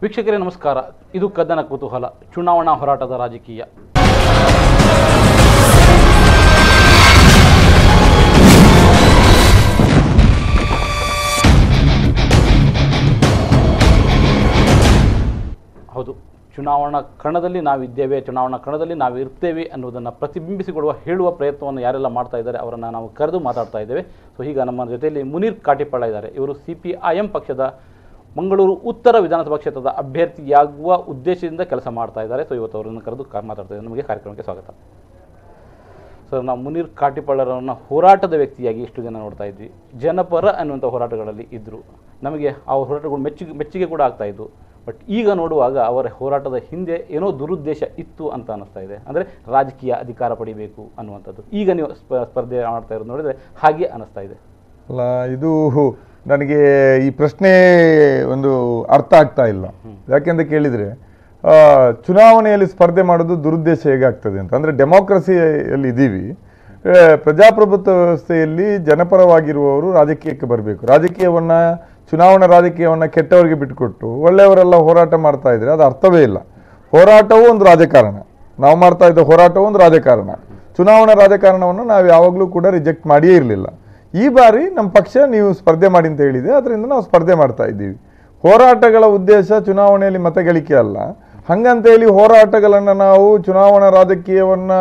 ವೀಕ್ಷಕರೇ ನಮಸ್ಕಾರ. ಇದು ಕದನ ಕುತೂಹಲ, ಚುನಾವಣಾ ಹೋರಾಟದ ರಾಜಕೀಯ. ಹೌದು, ಚುನಾವಣಾ ಕಣದಲ್ಲಿ ನಾವಿದ್ದೇವೆ, ಚುನಾವಣಾ ಕಣದಲ್ಲಿ ನಾವು ಇರ್ತೇವೆ ಅನ್ನೋದನ್ನು ಪ್ರತಿಬಿಂಬಿಸಿಕೊಡುವ ಹೇಳುವ ಪ್ರಯತ್ನವನ್ನು ಯಾರೆಲ್ಲ ಮಾಡ್ತಾ ಇದ್ದಾರೆ ಅವರನ್ನು ನಾವು ಕರೆದು ಮಾತಾಡ್ತಾ ಇದ್ದೇವೆ. ಸೊ ಈಗ ನಮ್ಮ ಜೊತೆಯಲ್ಲಿ ಮುನೀರ್ ಕಾಟಿಪಳ್ಳ ಇದ್ದಾರೆ. ಇವರು CPIM ಪಕ್ಷದ ಮಂಗಳೂರು ಉತ್ತರ ವಿಧಾನಸಭಾ ಕ್ಷೇತ್ರದ ಅಭ್ಯರ್ಥಿಯಾಗುವ ಉದ್ದೇಶದಿಂದ ಕೆಲಸ ಮಾಡ್ತಾ ಇದ್ದಾರೆ. ಸೊ ಇವತ್ತು ಅವರನ್ನು ಕರೆದು ಮಾತಾಡ್ತಾ ಇದ್ದಾರೆ. ನಮಗೆ ಕಾರ್ಯಕ್ರಮಕ್ಕೆ ಸ್ವಾಗತ. ಸರ್, ನಾವು ಮುನೀರ್ ಕಾಟಿಪಳ್ಳರನ್ನು ಹೋರಾಟದ ವ್ಯಕ್ತಿಯಾಗಿ ಇಷ್ಟು ಜನ ನೋಡ್ತಾ ಇದ್ವಿ. ಜನಪರ ಅನ್ನುವಂಥ ಹೋರಾಟಗಳಲ್ಲಿ ಇದ್ದರು. ನಮಗೆ ಆ ಹೋರಾಟಗಳು ಮೆಚ್ಚುಗೆ ಕೂಡ ಆಗ್ತಾ ಇದ್ವು. ಬಟ್ ಈಗ ನೋಡುವಾಗ ಅವರ ಹೋರಾಟದ ಹಿಂದೆ ಏನೋ ದುರುದ್ದೇಶ ಇತ್ತು ಅಂತ ಅನ್ನಿಸ್ತಾ ಇದೆ. ಅಂದರೆ ರಾಜಕೀಯ ಅಧಿಕಾರ ಪಡಿಬೇಕು ಅನ್ನುವಂಥದ್ದು. ಈಗ ನೀವು ಸ್ಪರ್ಧೆ ಮಾಡ್ತಾ ಇರೋದು ನೋಡಿದರೆ ಹಾಗೆ ಅನ್ನಿಸ್ತಾ ಇದೆ. ಅಲ್ಲ, ಇದು ನನಗೆ ಈ ಪ್ರಶ್ನೆ ಒಂದು ಅರ್ಥ ಆಗ್ತಾ ಇಲ್ಲ. ಯಾಕೆಂತ ಕೇಳಿದರೆ, ಚುನಾವಣೆಯಲ್ಲಿ ಸ್ಪರ್ಧೆ ಮಾಡೋದು ದುರುದ್ದೇಶ ಹೇಗಾಗ್ತದೆ ಅಂತ. ಅಂದರೆ ಡೆಮೋಕ್ರಸಿಯಲ್ಲಿ ಇದ್ದೀವಿ, ಪ್ರಜಾಪ್ರಭುತ್ವ ವ್ಯವಸ್ಥೆಯಲ್ಲಿ ಜನಪರವಾಗಿರುವವರು ರಾಜಕೀಯಕ್ಕೆ ಬರಬೇಕು. ರಾಜಕೀಯವನ್ನು, ಚುನಾವಣಾ ರಾಜಕೀಯವನ್ನು ಕೆಟ್ಟವರಿಗೆ ಬಿಟ್ಟುಕೊಟ್ಟು ಒಳ್ಳೆಯವರೆಲ್ಲ ಹೋರಾಟ ಮಾಡ್ತಾ ಇದ್ರೆ ಅದು ಅರ್ಥವೇ ಇಲ್ಲ. ಹೋರಾಟವೂ ಒಂದು ರಾಜಕಾರಣ, ನಾವು ಮಾಡ್ತಾ ಇದ್ದ ಹೋರಾಟವೂ ಒಂದು ರಾಜಕಾರಣ. ಚುನಾವಣಾ ರಾಜಕಾರಣವನ್ನು ನಾವು ಯಾವಾಗಲೂ ಕೂಡ ರಿಜೆಕ್ಟ್ ಮಾಡಿಯೇ ಇರಲಿಲ್ಲ. ಈ ಬಾರಿ ನಮ್ಮ ಪಕ್ಷ ನೀವು ಸ್ಪರ್ಧೆ ಮಾಡಿ ಅಂತ ಹೇಳಿದೆ, ಅದರಿಂದ ನಾವು ಸ್ಪರ್ಧೆ ಮಾಡ್ತಾ ಇದ್ದೀವಿ. ಹೋರಾಟಗಳ ಉದ್ದೇಶ ಚುನಾವಣೆಯಲ್ಲಿ ಮತಗಳಿಕೆ ಅಲ್ಲ. ಹಾಗಂತೇಳಿ ಹೋರಾಟಗಳನ್ನು ನಾವು ಚುನಾವಣಾ ರಾಜಕೀಯವನ್ನು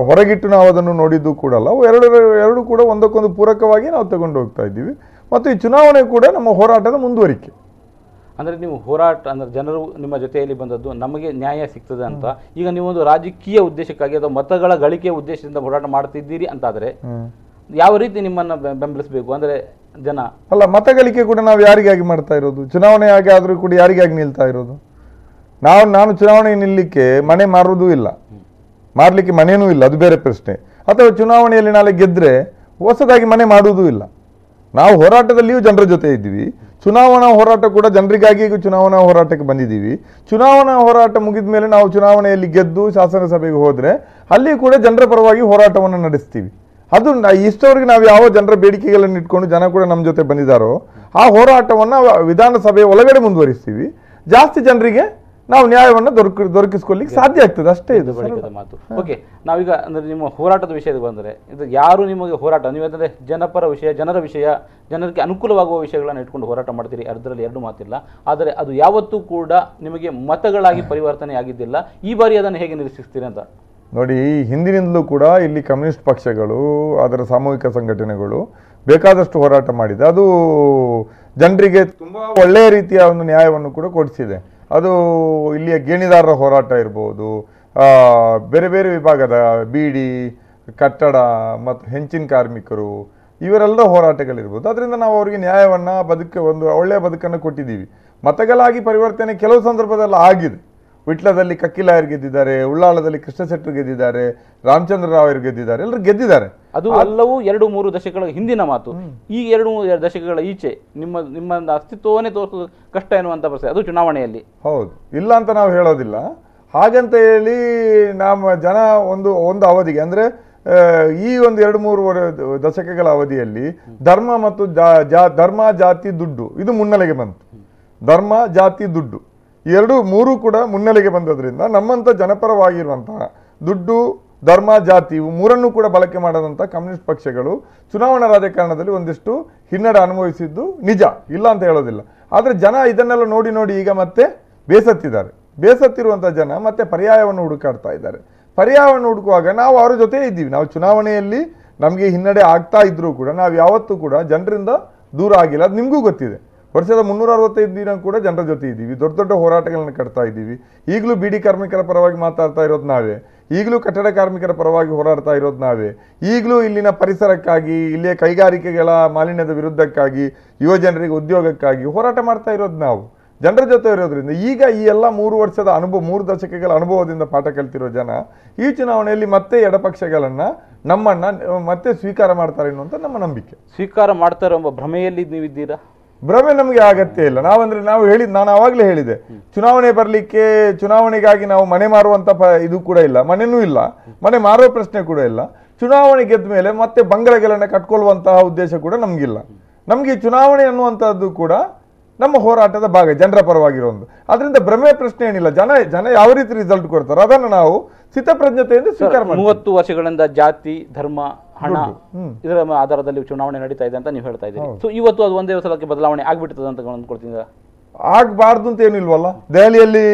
ಹೊರಗಿಟ್ಟು ನಾವು ಅದನ್ನು ನೋಡಿದ್ದು ಕೂಡ ಅಲ್ಲ. ಎರಡು ಕೂಡ ಒಂದಕ್ಕೊಂದು ಪೂರಕವಾಗಿ ನಾವು ತಗೊಂಡು ಹೋಗ್ತಾ ಇದ್ದೀವಿ. ಮತ್ತು ಈ ಚುನಾವಣೆ ಕೂಡ ನಮ್ಮ ಹೋರಾಟದ ಮುಂದುವರಿಕೆ. ಅಂದರೆ ನೀವು ಹೋರಾಟ ಅಂದರೆ ಜನರು ನಿಮ್ಮ ಜೊತೆಯಲ್ಲಿ ಬಂದದ್ದು ನಮಗೆ ನ್ಯಾಯ ಸಿಗ್ತದೆ ಅಂತ. ಈಗ ನೀವೊಂದು ರಾಜಕೀಯ ಉದ್ದೇಶಕ್ಕಾಗಿ ಅಥವಾ ಮತಗಳ ಗಳಿಕೆಯ ಉದ್ದೇಶದಿಂದ ಹೋರಾಟ ಮಾಡ್ತಿದ್ದೀರಿ ಅಂತಾದರೆ ಯಾವ ರೀತಿ ನಿಮ್ಮನ್ನು ಬೆಂಬಲಿಸಬೇಕು? ಅಂದರೆ ಜನ ಅಲ್ಲ, ಮತಗಳಿಕೆ ಕೂಡ ನಾವು ಯಾರಿಗಾಗಿ ಮಾಡ್ತಾ ಇರೋದು? ಚುನಾವಣೆ ಆಗಿ ಆದರೂ ಕೂಡ ಯಾರಿಗಾಗಿ ನಿಲ್ತಾ ಇರೋದು? ನಾನು ಚುನಾವಣೆ ನಿಲ್ಲಲಿಕ್ಕೆ ಮನೆ ಮಾರೋದೂ ಇಲ್ಲ, ಮಾರಲಿಕ್ಕೆ ಮನೇನೂ ಇಲ್ಲ, ಅದು ಬೇರೆ ಪ್ರಶ್ನೆ. ಅಥವಾ ಚುನಾವಣೆಯಲ್ಲಿ ನಾಳೆ ಗೆದ್ದರೆ ಹೊಸದಾಗಿ ಮನೆ ಮಾಡುವುದೂ ಇಲ್ಲ. ನಾವು ಹೋರಾಟದಲ್ಲಿಯೂ ಜನರ ಜೊತೆ ಇದ್ದೀವಿ. ಚುನಾವಣಾ ಹೋರಾಟ ಕೂಡ ಜನರಿಗಾಗಿ ಚುನಾವಣಾ ಹೋರಾಟಕ್ಕೆ ಬಂದಿದ್ದೀವಿ. ಚುನಾವಣಾ ಹೋರಾಟ ಮುಗಿದ ಮೇಲೆ ನಾವು ಚುನಾವಣೆಯಲ್ಲಿ ಗೆದ್ದು ಶಾಸನಸಭೆಗೆ ಹೋದರೆ ಅಲ್ಲಿ ಕೂಡ ಜನರ ಪರವಾಗಿ ಹೋರಾಟವನ್ನು ನಡೆಸ್ತೀವಿ. ಅದು ಇಷ್ಟವರೆಗೆ ನಾವು ಯಾವ ಜನರ ಬೇಡಿಕೆಗಳನ್ನು ಇಟ್ಕೊಂಡು ಜನ ಕೂಡ ನಮ್ಮ ಜೊತೆ ಬಂದಿದ್ದಾರೋ ಆ ಹೋರಾಟವನ್ನು ವಿಧಾನಸಭೆಯ ಒಳಗಡೆ ಮುಂದುವರಿಸ್ತೀವಿ. ಜಾಸ್ತಿ ಜನರಿಗೆ ನಾವು ನ್ಯಾಯವನ್ನು ದೊರಕಿಸ್ಕೊಳ್ಳಿಕ್ಕೆ ಸಾಧ್ಯ ಆಗ್ತದೆ, ಅಷ್ಟೇ ಇದು ಬಳಿಕದ ಮಾತು. ಓಕೆ, ನಾವೀಗ ಅಂದರೆ ನಿಮ್ಮ ಹೋರಾಟದ ವಿಷಯಕ್ಕೆ ಬಂದರೆ, ಇದು ಯಾರು ನಿಮಗೆ ಹೋರಾಟ ನೀವಂದರೆ ಜನಪರ ವಿಷಯ, ಜನರ ವಿಷಯ, ಜನರಿಗೆ ಅನುಕೂಲವಾಗುವ ವಿಷಯಗಳನ್ನು ಇಟ್ಕೊಂಡು ಹೋರಾಟ ಮಾಡ್ತೀರಿ, ಅದರಲ್ಲಿ ಎರಡು ಮಾತಿಲ್ಲ. ಆದರೆ ಅದು ಯಾವತ್ತೂ ಕೂಡ ನಿಮಗೆ ಮತಗಳಾಗಿ ಪರಿವರ್ತನೆ ಆಗಿದ್ದಿಲ್ಲ. ಈ ಬಾರಿ ಅದನ್ನು ಹೇಗೆ ನಿರೀಕ್ಷಿಸ್ತೀರಿ ಅಂತ ನೋಡಿ. ಹಿಂದಿನಿಂದಲೂ ಕೂಡ ಇಲ್ಲಿ ಕಮ್ಯುನಿಸ್ಟ್ ಪಕ್ಷಗಳು, ಅದರ ಸಾಮೂಹಿಕ ಸಂಘಟನೆಗಳು ಬೇಕಾದಷ್ಟು ಹೋರಾಟ ಮಾಡಿದೆ. ಅದು ಜನರಿಗೆ ತುಂಬ ಒಳ್ಳೆಯ ರೀತಿಯ ಒಂದು ನ್ಯಾಯವನ್ನು ಕೂಡ ಕೊಡಿಸಿದೆ. ಅದು ಇಲ್ಲಿಯ ಗೇಣಿದಾರರ ಹೋರಾಟ ಇರ್ಬೋದು, ಬೇರೆ ಬೇರೆ ವಿಭಾಗದ ಬೀಡಿ, ಕಟ್ಟಡ ಮತ್ತು ಹೆಂಚಿನ ಕಾರ್ಮಿಕರು, ಇವರೆಲ್ಲ ಹೋರಾಟಗಳಿರ್ಬೋದು. ಅದರಿಂದ ನಾವು ಅವರಿಗೆ ನ್ಯಾಯವನ್ನು, ಒಂದು ಒಳ್ಳೆಯ ಬದುಕನ್ನು ಕೊಟ್ಟಿದ್ದೀವಿ. ಮತಗಳಾಗಿ ಪರಿವರ್ತನೆ ಕೆಲವು ಸಂದರ್ಭದಲ್ಲಿ ಆಗಿದೆ. ವಿಟ್ಲದಲ್ಲಿ ಕಕ್ಕಿಲಾಯರ್ ಗೆದ್ದಿದ್ದಾರೆ, ಉಳ್ಳಾಳದಲ್ಲಿ ಕೃಷ್ಣ ಶೆಟ್ಟರು ಗೆದ್ದಿದ್ದಾರೆ, ರಾಮಚಂದ್ರ ರಾವ್ ಗೆದ್ದಿದ್ದಾರೆ, ಎಲ್ಲರೂ ಗೆದ್ದಿದ್ದಾರೆ. ಅದು ಎಲ್ಲವೂ 2-3 ದಶಕಗಳ ಹಿಂದಿನ ಮಾತು. ಈ 2-3 ದಶಕಗಳ ಈಚೆ ನಿಮ್ಮ ಅಸ್ತಿತ್ವವನ್ನೇ ತೋರಿಸೋದು ಕಷ್ಟ ಎನ್ನುವಂಥ ಪರಿಸ್ಥಿತಿ ಅದು ಚುನಾವಣೆಯಲ್ಲಿ. ಹೌದು, ಇಲ್ಲ ಅಂತ ನಾವು ಹೇಳೋದಿಲ್ಲ. ಹಾಗಂತ ಹೇಳಿ ನಮ್ಮ ಜನ ಒಂದು ಅವಧಿಗೆ, ಅಂದರೆ ಈ ಒಂದು 2-3 ದಶಕಗಳ ಅವಧಿಯಲ್ಲಿ ಧರ್ಮ ಮತ್ತು ಧರ್ಮ, ಜಾತಿ, ದುಡ್ಡು ಇದು ಮುನ್ನೆಲೆಗೆ ಬಂತು. ಧರ್ಮ, ಜಾತಿ, ದುಡ್ಡು ಮೂರು ಕೂಡ ಮುನ್ನೆಲೆಗೆ ಬಂದದ್ರಿಂದ ನಮ್ಮಂಥ ಜನಪರವಾಗಿರುವಂತಹ ದುಡ್ಡು, ಧರ್ಮ, ಜಾತಿ ಇವು ಮೂರನ್ನು ಕೂಡ ಬಳಕೆ ಮಾಡದಂಥ ಕಮ್ಯುನಿಸ್ಟ್ ಪಕ್ಷಗಳು ಚುನಾವಣಾ ರಾಜಕಾರಣದಲ್ಲಿ ಒಂದಿಷ್ಟು ಹಿನ್ನಡೆ ಅನುಭವಿಸಿದ್ದು ನಿಜ, ಇಲ್ಲ ಅಂತ ಹೇಳೋದಿಲ್ಲ. ಆದರೆ ಜನ ಇದನ್ನೆಲ್ಲ ನೋಡಿ ಈಗ ಮತ್ತೆ ಬೇಸತ್ತಿರುವಂಥ ಜನ ಮತ್ತೆ ಪರ್ಯಾಯವನ್ನು ಹುಡುಕಾಡ್ತಾ ಇದ್ದಾರೆ. ಪರ್ಯಾಯವನ್ನು ಹುಡುಕುವಾಗ ನಾವು ಅವರ ಜೊತೆ ಇದ್ದೀವಿ. ನಾವು ಚುನಾವಣೆಯಲ್ಲಿ ನಮಗೆ ಹಿನ್ನಡೆ ಆಗ್ತಾ ಇದ್ರೂ ಕೂಡ ನಾವು ಯಾವತ್ತೂ ಕೂಡ ಜನರಿಂದ ದೂರ ಆಗಿಲ್ಲ. ಅದು ನಿಮಗೂ ಗೊತ್ತಿದೆ. ವರ್ಷದ 365 ದಿನ ಕೂಡ ಜನರ ಜೊತೆ ಇದ್ದೀವಿ. ದೊಡ್ಡ ಹೋರಾಟಗಳನ್ನು ಕಟ್ತಾ ಇದ್ದೀವಿ. ಈಗಲೂ ಬೀಡಿ ಕಾರ್ಮಿಕರ ಪರವಾಗಿ ಮಾತಾಡ್ತಾ ಇರೋದು ನಾವೇ. ಈಗಲೂ ಕಟ್ಟಡ ಕಾರ್ಮಿಕರ ಪರವಾಗಿ ಹೋರಾಡ್ತಾ ಇರೋದು ನಾವೇ. ಈಗಲೂ ಇಲ್ಲಿನ ಪರಿಸರಕ್ಕಾಗಿ, ಇಲ್ಲಿಯ ಕೈಗಾರಿಕೆಗಳ ಮಾಲಿನ್ಯದ ವಿರುದ್ಧಕ್ಕಾಗಿ, ಯುವ ಜನರಿಗೆ ಉದ್ಯೋಗಕ್ಕಾಗಿ ಹೋರಾಟ ಮಾಡ್ತಾ ಇರೋದು ನಾವು ಜನರ ಜೊತೆ ಇರೋದ್ರಿಂದ ಈಗ ಈ ಎಲ್ಲ 3 ವರ್ಷದ ಅನುಭವ, 3 ದಶಕಗಳ ಅನುಭವದಿಂದ ಪಾಠ ಕಲ್ತಿರೋ ಜನ ಈ ಚುನಾವಣೆಯಲ್ಲಿ ಮತ್ತೆ ಎಡಪಕ್ಷಗಳನ್ನು ನಮ್ಮನ್ನು ಮತ್ತೆ ಸ್ವೀಕಾರ ಮಾಡ್ತಾರೆ ಅನ್ನುವಂಥ ನಮ್ಮ ನಂಬಿಕೆ. ಸ್ವೀಕಾರ ಮಾಡ್ತಾರೆ ಎಂಬ ಭ್ರಮೆಯಲ್ಲಿ ನೀವಿದ್ದೀರಾ? ಭ್ರಮೆ ನಮಗೆ ಅಗತ್ಯ ಇಲ್ಲ. ನಾನು ಆವಾಗಲೇ ಹೇಳಿದೆ, ಚುನಾವಣೆ ಬರಲಿಕ್ಕೆ, ಚುನಾವಣೆಗಾಗಿ ನಾವು ಮನೆ ಮಾರುವಂಥ ಇದು ಕೂಡ ಇಲ್ಲ, ಮನೆನೂ ಇಲ್ಲ, ಮನೆ ಮಾರೋ ಪ್ರಶ್ನೆ ಕೂಡ ಇಲ್ಲ. ಚುನಾವಣೆ ಗೆದ್ದ ಮೇಲೆ ಮತ್ತೆ ಬಂಗಲೆಗಳನ್ನು ಕಟ್ಕೊಳ್ಳುವಂತಹ ಉದ್ದೇಶ ಕೂಡ ನಮಗಿಲ್ಲ. ನಮಗೆ ಚುನಾವಣೆ ಅನ್ನುವಂಥದ್ದು ಕೂಡ ನಮ್ಮ ಹೋರಾಟದ ಭಾಗ, ಜನರ ಪರವಾಗಿರೋ ಒಂದು. ಅದರಿಂದ ಭ್ರಮೆ ಪ್ರಶ್ನೆ ಏನಿಲ್ಲ. ಜನ ಯಾವ ರೀತಿ ರಿಸಲ್ಟ್ ಕೊಡ್ತಾರೆ ಅದನ್ನು ನಾವು ಸ್ಥಿತಪ್ರಜ್ಞತೆಯಿಂದ ಸ್ವೀಕಾರ ಮಾಡಿ. 30 ವರ್ಷಗಳಿಂದ ಜಾತಿ, ಧರ್ಮ, ಹಣ ಇದರ ಆಧಾರದಲ್ಲಿ ಚುನಾವಣೆ ನಡೀತಾ ಇದೆ ಅಂತ ನೀವು ಹೇಳ್ತಾ ಇದ್ದೀರಿ. ಸೊ ಇವತ್ತು ಅದು ಒಂದೇ ಸಲಕ್ಕೆ ಬದಲಾವಣೆ ಆಗ್ಬಿಡ್ತದೆ ಅಂತ ಅಂದ್ಕೊಳ್ತೀನಿ. ಆಗ್ಬಾರ್ದು ಅಂತ ಏನಿಲ್ವಲ್ಲ. ದೆಹಲಿಯಲ್ಲಿ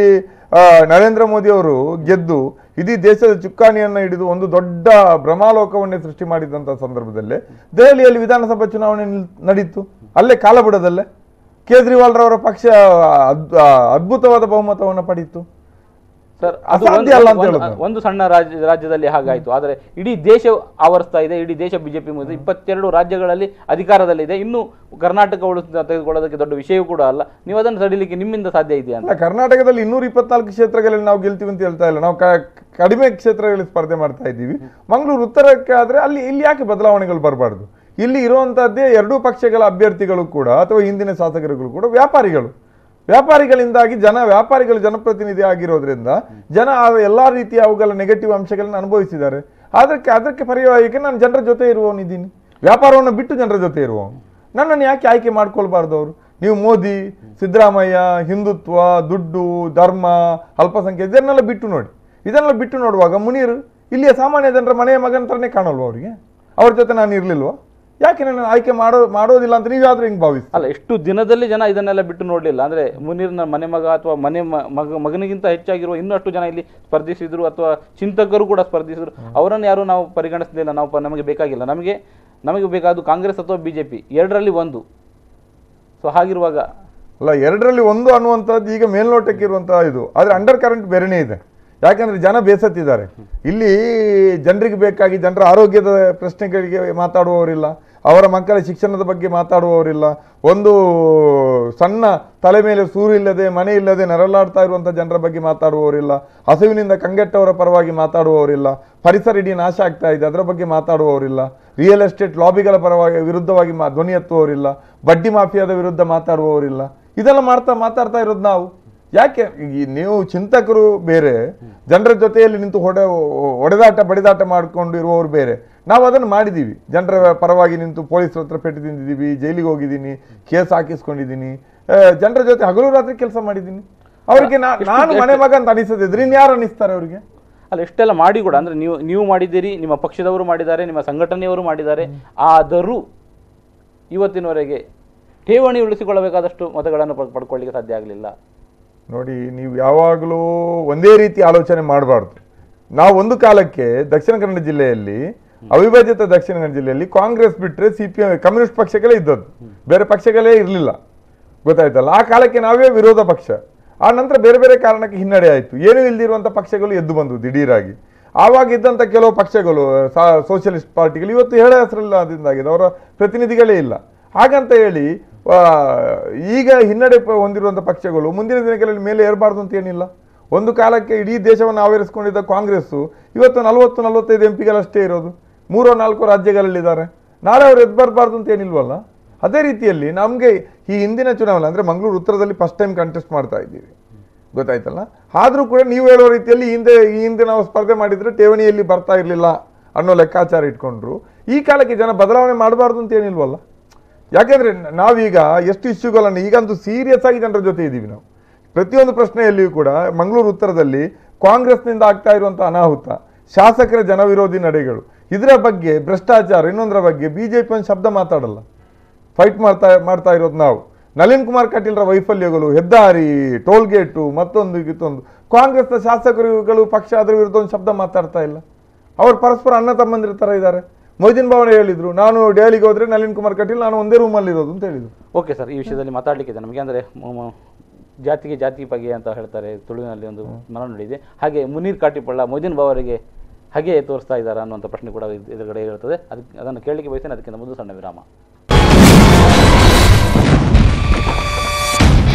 ನರೇಂದ್ರ ಮೋದಿ ಅವರು ಗೆದ್ದು ಇಡೀ ದೇಶದ ಚುಕ್ಕಾಣಿಯನ್ನು ಹಿಡಿದು ಒಂದು ದೊಡ್ಡ ಭ್ರಮಾಲೋಕವನ್ನೇ ಸೃಷ್ಟಿ ಮಾಡಿದಂಥ ಸಂದರ್ಭದಲ್ಲೇ ದೆಹಲಿಯಲ್ಲಿ ವಿಧಾನಸಭಾ ಚುನಾವಣೆ ನಡೀತು. ಅಲ್ಲೇ ಕಾಲಬಿಡದಲ್ಲೇ ಕೇಜ್ರಿವಾಲ್ ರವರ ಪಕ್ಷ ಅದ್ಭುತವಾದ ಬಹುಮತವನ್ನು ಪಡೀತು. ಸರ್, ಅಸಾಧ್ಯ ಅಲ್ಲ ಅಂತ ಹೇಳೋದು. ಒಂದು ಸಣ್ಣ ರಾಜ್ಯದಲ್ಲಿ ಹಾಗಾಯಿತು. ಆದರೆ ಇಡೀ ದೇಶ ಆವರಿಸ್ತಾ ಇದೆ. ಇಡೀ ದೇಶ ಬಿಜೆಪಿ 22 ರಾಜ್ಯಗಳಲ್ಲಿ ಅಧಿಕಾರದಲ್ಲಿದೆ. ಇನ್ನು ಕರ್ನಾಟಕ ತೆಗೆದುಕೊಳ್ಳೋದಕ್ಕೆ ದೊಡ್ಡ ವಿಷಯವೂ ಕೂಡ ಅಲ್ಲ. ನೀವು ಅದನ್ನು ತಡಿಲಿಕ್ಕೆ ನಿಮ್ಮಿಂದ ಸಾಧ್ಯ ಇದೆಯಾ ಅಂತ? ಕರ್ನಾಟಕದಲ್ಲಿ 224 ಕ್ಷೇತ್ರಗಳಲ್ಲಿ ನಾವು ಗೆಲ್ತೀವಿ ಅಂತ ಹೇಳ್ತಾ ಇಲ್ಲ. ನಾವು ಕಡಿಮೆ ಕ್ಷೇತ್ರಗಳಲ್ಲಿ ಸ್ಪರ್ಧೆ ಮಾಡ್ತಾ ಇದ್ದೀವಿ. ಮಂಗಳೂರು ಉತ್ತರಕ್ಕೆ ಆದರೆ ಇಲ್ಲಿ ಯಾಕೆ ಬದಲಾವಣೆಗಳು ಬರಬಾರ್ದು? ಇಲ್ಲಿ ಇರುವಂತಹದ್ದೇ ಎರಡೂ ಪಕ್ಷಗಳ ಅಭ್ಯರ್ಥಿಗಳು ಕೂಡ ಅಥವಾ ಹಿಂದಿನ ಶಾಸಕರುಗಳು ಕೂಡ ವ್ಯಾಪಾರಿಗಳಿಂದಾಗಿ ವ್ಯಾಪಾರಿಗಳು ಜನಪ್ರತಿನಿಧಿ ಆಗಿರೋದ್ರಿಂದ ಜನ ಎಲ್ಲಾ ರೀತಿಯ ಅವುಗಳ ನೆಗೆಟಿವ್ ಅಂಶಗಳನ್ನು ಅನುಭವಿಸಿದ್ದಾರೆ. ಅದಕ್ಕೆ ಪರ್ಯಾಯಕ್ಕೆ ನಾನು ಜನರ ಜೊತೆ ಇರುವವನಿದ್ದೀನಿ. ವ್ಯಾಪಾರವನ್ನು ಬಿಟ್ಟು ಜನರ ಜೊತೆ ಇರುವವನು. ನನ್ನನ್ನು ಯಾಕೆ ಆಯ್ಕೆ ಮಾಡ್ಕೊಳ್ಬಾರ್ದು ಅವರು? ನೀವು ಮೋದಿ, ಸಿದ್ದರಾಮಯ್ಯ, ಹಿಂದುತ್ವ, ದುಡ್ಡು, ಧರ್ಮ, ಅಲ್ಪಸಂಖ್ಯೆ ಇದನ್ನೆಲ್ಲ ಬಿಟ್ಟು ನೋಡುವಾಗ ಮುನೀರ್ ಇಲ್ಲಿಯ ಸಾಮಾನ್ಯ ಜನರ ಮನೆಯ ಮಗನ ಥರನೇ ಕಾಣಲ್ವ ಅವರಿಗೆ? ಅವ್ರ ಜೊತೆ ನಾನು ಇರಲಿಲ್ವಾ? ಯಾಕೆ ನಾನು ಆಯ್ಕೆ ಮಾಡೋದಿಲ್ಲ ಅಂತ ನೀವಾದ್ರೂ ಹಿಂಗೆ ಭಾವಿಸಿ ಅಲ್ಲ. ಎಷ್ಟು ದಿನದಲ್ಲಿ ಜನ ಇದನ್ನೆಲ್ಲ ಬಿಟ್ಟು ನೋಡಲಿಲ್ಲ ಅಂದರೆ ಮುನೀರ್ನ ಮನೆ ಮಗ ಅಥವಾ ಮಗನಿಗಿಂತ ಹೆಚ್ಚಾಗಿರುವ ಇನ್ನಷ್ಟು ಜನ ಇಲ್ಲಿ ಸ್ಪರ್ಧಿಸಿದ್ರು ಅಥವಾ ಚಿಂತಕರು ಕೂಡ ಸ್ಪರ್ಧಿಸಿದ್ರು. ಅವರನ್ನು ಯಾರು ನಾವು ಪರಿಗಣಿಸಲಿಲ್ಲ. ನಮಗೆ ಬೇಕಾಗಿಲ್ಲ. ನಮಗೆ ಬೇಕಾದ್ದು ಕಾಂಗ್ರೆಸ್ ಅಥವಾ ಬಿಜೆಪಿ, ಎರಡರಲ್ಲಿ ಒಂದು. ಸೊ ಹಾಗಿರುವಾಗ ಅಲ್ಲ, ಎರಡರಲ್ಲಿ ಒಂದು ಅನ್ನುವಂಥದ್ದು ಈಗ ಮೇಲ್ನೋಟಕ್ಕೆ ಇರುವಂತಹ ಇದು. ಆದರೆ ಅಂಡರ್ ಕರೆಂಟ್ ಬೇರೆನೇ ಇದೆ. ಯಾಕಂದ್ರೆ ಜನ ಬೇಸತ್ತಿದ್ದಾರೆ. ಇಲ್ಲಿ ಜನರಿಗೆ ಬೇಕಾಗಿ ಜನರ ಆರೋಗ್ಯದ ಪ್ರಶ್ನೆಗಳಿಗೆ ಮಾತಾಡುವವರಿಲ್ಲ, ಅವರ ಮಕ್ಕಳ ಶಿಕ್ಷಣದ ಬಗ್ಗೆ ಮಾತಾಡುವವರಿಲ್ಲ, ಒಂದು ಸಣ್ಣ ತಲೆ ಮೇಲೆ ಸೂರಿಲ್ಲದೆ ಮನೆ ಇಲ್ಲದೆ ನರಳಾಡ್ತಾ ಇರುವಂಥ ಜನರ ಬಗ್ಗೆ ಮಾತಾಡುವವರಿಲ್ಲ, ಹಸುವಿನಿಂದ ಕಂಗೆಟ್ಟವರ ಪರವಾಗಿ ಮಾತಾಡುವವರಿಲ್ಲ, ಪರಿಸರ ಇಡೀ ನಾಶ ಆಗ್ತಾ ಇದೆ ಅದರ ಬಗ್ಗೆ ಮಾತಾಡುವವರಿಲ್ಲ, ರಿಯಲ್ ಎಸ್ಟೇಟ್ ಲಾಬಿಗಳ ವಿರುದ್ಧವಾಗಿ ಧ್ವನಿ ಎತ್ತುವವರಿಲ್ಲ, ಬಡ್ಡಿ ಮಾಫಿಯಾದ ವಿರುದ್ಧ ಮಾತಾಡುವವರಿಲ್ಲ. ಇದೆಲ್ಲ ಮಾತಾಡ್ತಾ ಇರೋದು ನಾವು. ಯಾಕೆ? ನೀವು ಚಿಂತಕರು ಬೇರೆ, ಜನರ ಜೊತೆಯಲ್ಲಿ ನಿಂತು ಬಡಿದಾಟ ಮಾಡಿಕೊಂಡು ಇರುವವರು ಬೇರೆ. ನಾವು ಅದನ್ನು ಮಾಡಿದ್ದೀವಿ. ಜನರ ಪರವಾಗಿ ನಿಂತು ಪೊಲೀಸರ ಹತ್ರ ಪೆಟ್ಟು ತಿಂದಿದ್ದೀವಿ, ಜೈಲಿಗೆ ಹೋಗಿದ್ದೀನಿ, ಕೇಸ್ ಹಾಕಿಸ್ಕೊಂಡಿದ್ದೀನಿ, ಜನರ ಜೊತೆ ಹಗಲು ರಾತ್ರಿ ಕೆಲಸ ಮಾಡಿದ್ದೀನಿ. ಅವರಿಗೆ ನಾನು ಮನೆ ಮಗ ಅಂತ ಅನಿಸದಿದ್ರೆ ಇನ್ಯಾರು ಅನಿಸ್ತಾರೆ ಅವರಿಗೆ? ಅಲ್ಲ, ಎಷ್ಟೆಲ್ಲ ಮಾಡಿ ಕೂಡ ಅಂದರೆ ನೀವು ಮಾಡಿದ್ದೀರಿ, ನಿಮ್ಮ ಪಕ್ಷದವರು ಮಾಡಿದ್ದಾರೆ, ನಿಮ್ಮ ಸಂಘಟನೆಯವರು ಮಾಡಿದ್ದಾರೆ. ಆದರೂ ಇವತ್ತಿನವರೆಗೆ ಠೇವಣಿ ಉಳಿಸಿಕೊಳ್ಳಬೇಕಾದಷ್ಟು ಮತಗಳನ್ನು ಪಡ್ಕೊಳ್ಳಿಕ್ಕೆ ಸಾಧ್ಯ ಆಗಲಿಲ್ಲ. ನೋಡಿ, ನೀವು ಯಾವಾಗಲೂ ಒಂದೇ ರೀತಿ ಆಲೋಚನೆ ಮಾಡಬಾರ್ದು. ನಾವು ಒಂದು ಕಾಲಕ್ಕೆ ದಕ್ಷಿಣ ಕನ್ನಡ ಜಿಲ್ಲೆಯಲ್ಲಿ, ಅವಿಭಜಿತ ದಕ್ಷಿಣ ಕನ್ನಡ ಜಿಲ್ಲೆಯಲ್ಲಿ ಕಾಂಗ್ರೆಸ್ ಬಿಟ್ಟರೆ CPM ಕಮ್ಯುನಿಸ್ಟ್ ಪಕ್ಷಗಳೇ ಇದ್ದದ್ದು, ಬೇರೆ ಪಕ್ಷಗಳೇ ಇರಲಿಲ್ಲ. ಗೊತ್ತಾಯ್ತಲ್ಲ? ಆ ಕಾಲಕ್ಕೆ ನಾವೇ ವಿರೋಧ ಪಕ್ಷ. ಆ ನಂತರ ಬೇರೆ ಬೇರೆ ಕಾರಣಕ್ಕೆ ಹಿನ್ನಡೆ ಆಯಿತು. ಏನೂ ಇಲ್ದಿರುವಂಥ ಪಕ್ಷಗಳು ಎದ್ದು ಬಂದು ದಿಢೀರಾಗಿ. ಆವಾಗ ಇದ್ದಂಥ ಕೆಲವು ಪಕ್ಷಗಳು, ಸೋಷಿಯಲಿಸ್ಟ್ ಪಾರ್ಟಿಗಳು ಇವತ್ತು ಹೇಳೋ ಹೆಸರಿಲ್ಲದಿಂದಾಗಿದೆ, ಅವರ ಪ್ರತಿನಿಧಿಗಳೇ ಇಲ್ಲ. ಹಾಗಂತ ಹೇಳಿ ಈಗ ಹಿನ್ನಡೆ ಹೊಂದಿರುವಂಥ ಪಕ್ಷಗಳು ಮುಂದಿನ ದಿನಗಳಲ್ಲಿ ಮೇಲೆ ಏರಬಾರ್ದು ಅಂತ ಏನಿಲ್ಲ. ಒಂದು ಕಾಲಕ್ಕೆ ಇಡೀ ದೇಶವನ್ನು ಆವರಿಸಿಕೊಂಡಿದ್ದ ಕಾಂಗ್ರೆಸ್ಸು ಇವತ್ತು 40-45 MP ಇರೋದು, 3-4 ರಾಜ್ಯಗಳಲ್ಲಿದ್ದಾರೆ. ನಾಳೆ ಅವರು ಎದ್ದು ಬರಬಾರ್ದು ಅಂತ ಏನಿಲ್ವಲ್ಲ. ಅದೇ ರೀತಿಯಲ್ಲಿ ನಮಗೆ ಈ ಹಿಂದಿನ ಚುನಾವಣೆ ಅಂದರೆ ಮಂಗಳೂರು ಉತ್ತರದಲ್ಲಿ ಫಸ್ಟ್ ಟೈಮ್ ಕಂಟೆಸ್ಟ್ ಮಾಡ್ತಾ ಇದ್ದೀವಿ, ಗೊತ್ತಾಯ್ತಲ್ಲ. ಆದರೂ ಕೂಡ ನೀವು ಹೇಳೋ ರೀತಿಯಲ್ಲಿ ಈ ಹಿಂದೆ ನಾವು ಸ್ಪರ್ಧೆ ಮಾಡಿದರೆ ಠೇವಣಿಯಲ್ಲಿ ಬರ್ತಾ ಇರಲಿಲ್ಲ ಅನ್ನೋ ಲೆಕ್ಕಾಚಾರ ಇಟ್ಕೊಂಡ್ರು. ಈ ಕಾಲಕ್ಕೆ ಜನ ಬದಲಾವಣೆ ಮಾಡಬಾರ್ದು ಅಂತ ಏನಿಲ್ವಲ್ಲ. ಯಾಕೆಂದರೆ ನಾವೀಗ ಎಷ್ಟು ಇಶ್ಯೂಗಳನ್ನು ಈಗಂತೂ ಸೀರಿಯಸ್ ಆಗಿ ಜನರ ಜೊತೆ ಇದ್ದೀವಿ ನಾವು. ಪ್ರತಿಯೊಂದು ಪ್ರಶ್ನೆಯಲ್ಲಿಯೂ ಕೂಡ ಮಂಗಳೂರು ಉತ್ತರದಲ್ಲಿ ಕಾಂಗ್ರೆಸ್ನಿಂದ ಆಗ್ತಾ ಇರುವಂಥ ಅನಾಹುತ, ಶಾಸಕರ ಜನವಿರೋಧಿ ನಡೆಗಳು, ಇದರ ಬಗ್ಗೆ ಭ್ರಷ್ಟಾಚಾರ, ಇನ್ನೊಂದರ ಬಗ್ಗೆ BJP ಒಂದು ಶಬ್ದ ಮಾತಾಡಲ್ಲ. ಫೈಟ್ ಮಾಡ್ತಾ ಇರೋದು ನಾವು. ನಳಿನ್ ಕುಮಾರ್ ಕಟೀಲ್ರ ವೈಫಲ್ಯಗಳು, ಹೆದ್ದಾರಿ, ಟೋಲ್ಗೇಟು, ಮತ್ತೊಂದು ಇತ್ತೊಂದು. ಕಾಂಗ್ರೆಸ್ನ ಶಾಸಕರುಗಳು ಪಕ್ಷ ಅದರ ವಿರುದ್ಧ ಒಂದು ಶಬ್ದ ಮಾತಾಡ್ತಾ ಇಲ್ಲ. ಅವರು ಪರಸ್ಪರ ಅಣ್ಣ ತಮ್ಮಂದಿರ ಥರ ಇದ್ದಾರೆ. ಮೊಯ್ದಿನ್ ಭಾವನೆ ಹೇಳಿದ್ರು, ನಾನು ಡೆಹಲಿಗೆ ಹೋದ್ರೆ ನಳಿನ್ ಕುಮಾರ್ ಕಟೀಲ್ ನಾನು ಒಂದೇ ರೂಮಲ್ಲಿ ಇರೋದು ಅಂತ ಹೇಳಿದ್ರು. ಓಕೆ ಸರ್, ಈ ವಿಷಯದಲ್ಲಿ ಮಾತಾಡಲಿಕ್ಕಿದೆ ನಮಗೆ. ಅಂದರೆ ಜಾತಿಗೆ ಜಾತಿ ಬಗೆ ಅಂತ ಹೇಳ್ತಾರೆ, ತುಳುವಿನಲ್ಲಿ ಒಂದು ಮನನುಡಿ ಇದೆ. ಹಾಗೆ ಮುನೀರ್ ಕಾಟಿಪಳ್ಳ ಮೊಯ್ದಿನ್ ಭಾವರಿಗೆ ಹಾಗೆ ತೋರಿಸ್ತಾ ಇದ್ದಾರೆ ಅನ್ನುವಂಥ ಪ್ರಶ್ನೆ ಕೂಡ ಎದುರುಗಡೆ ಇರುತ್ತದೆ. ಅದನ್ನು ಕೇಳಲಿಕ್ಕೆ ಬಯಸ್ತೇನೆ. ಅದಕ್ಕಿಂತ ಮೊದಲು ಸಣ್ಣ ವಿರಾಮ.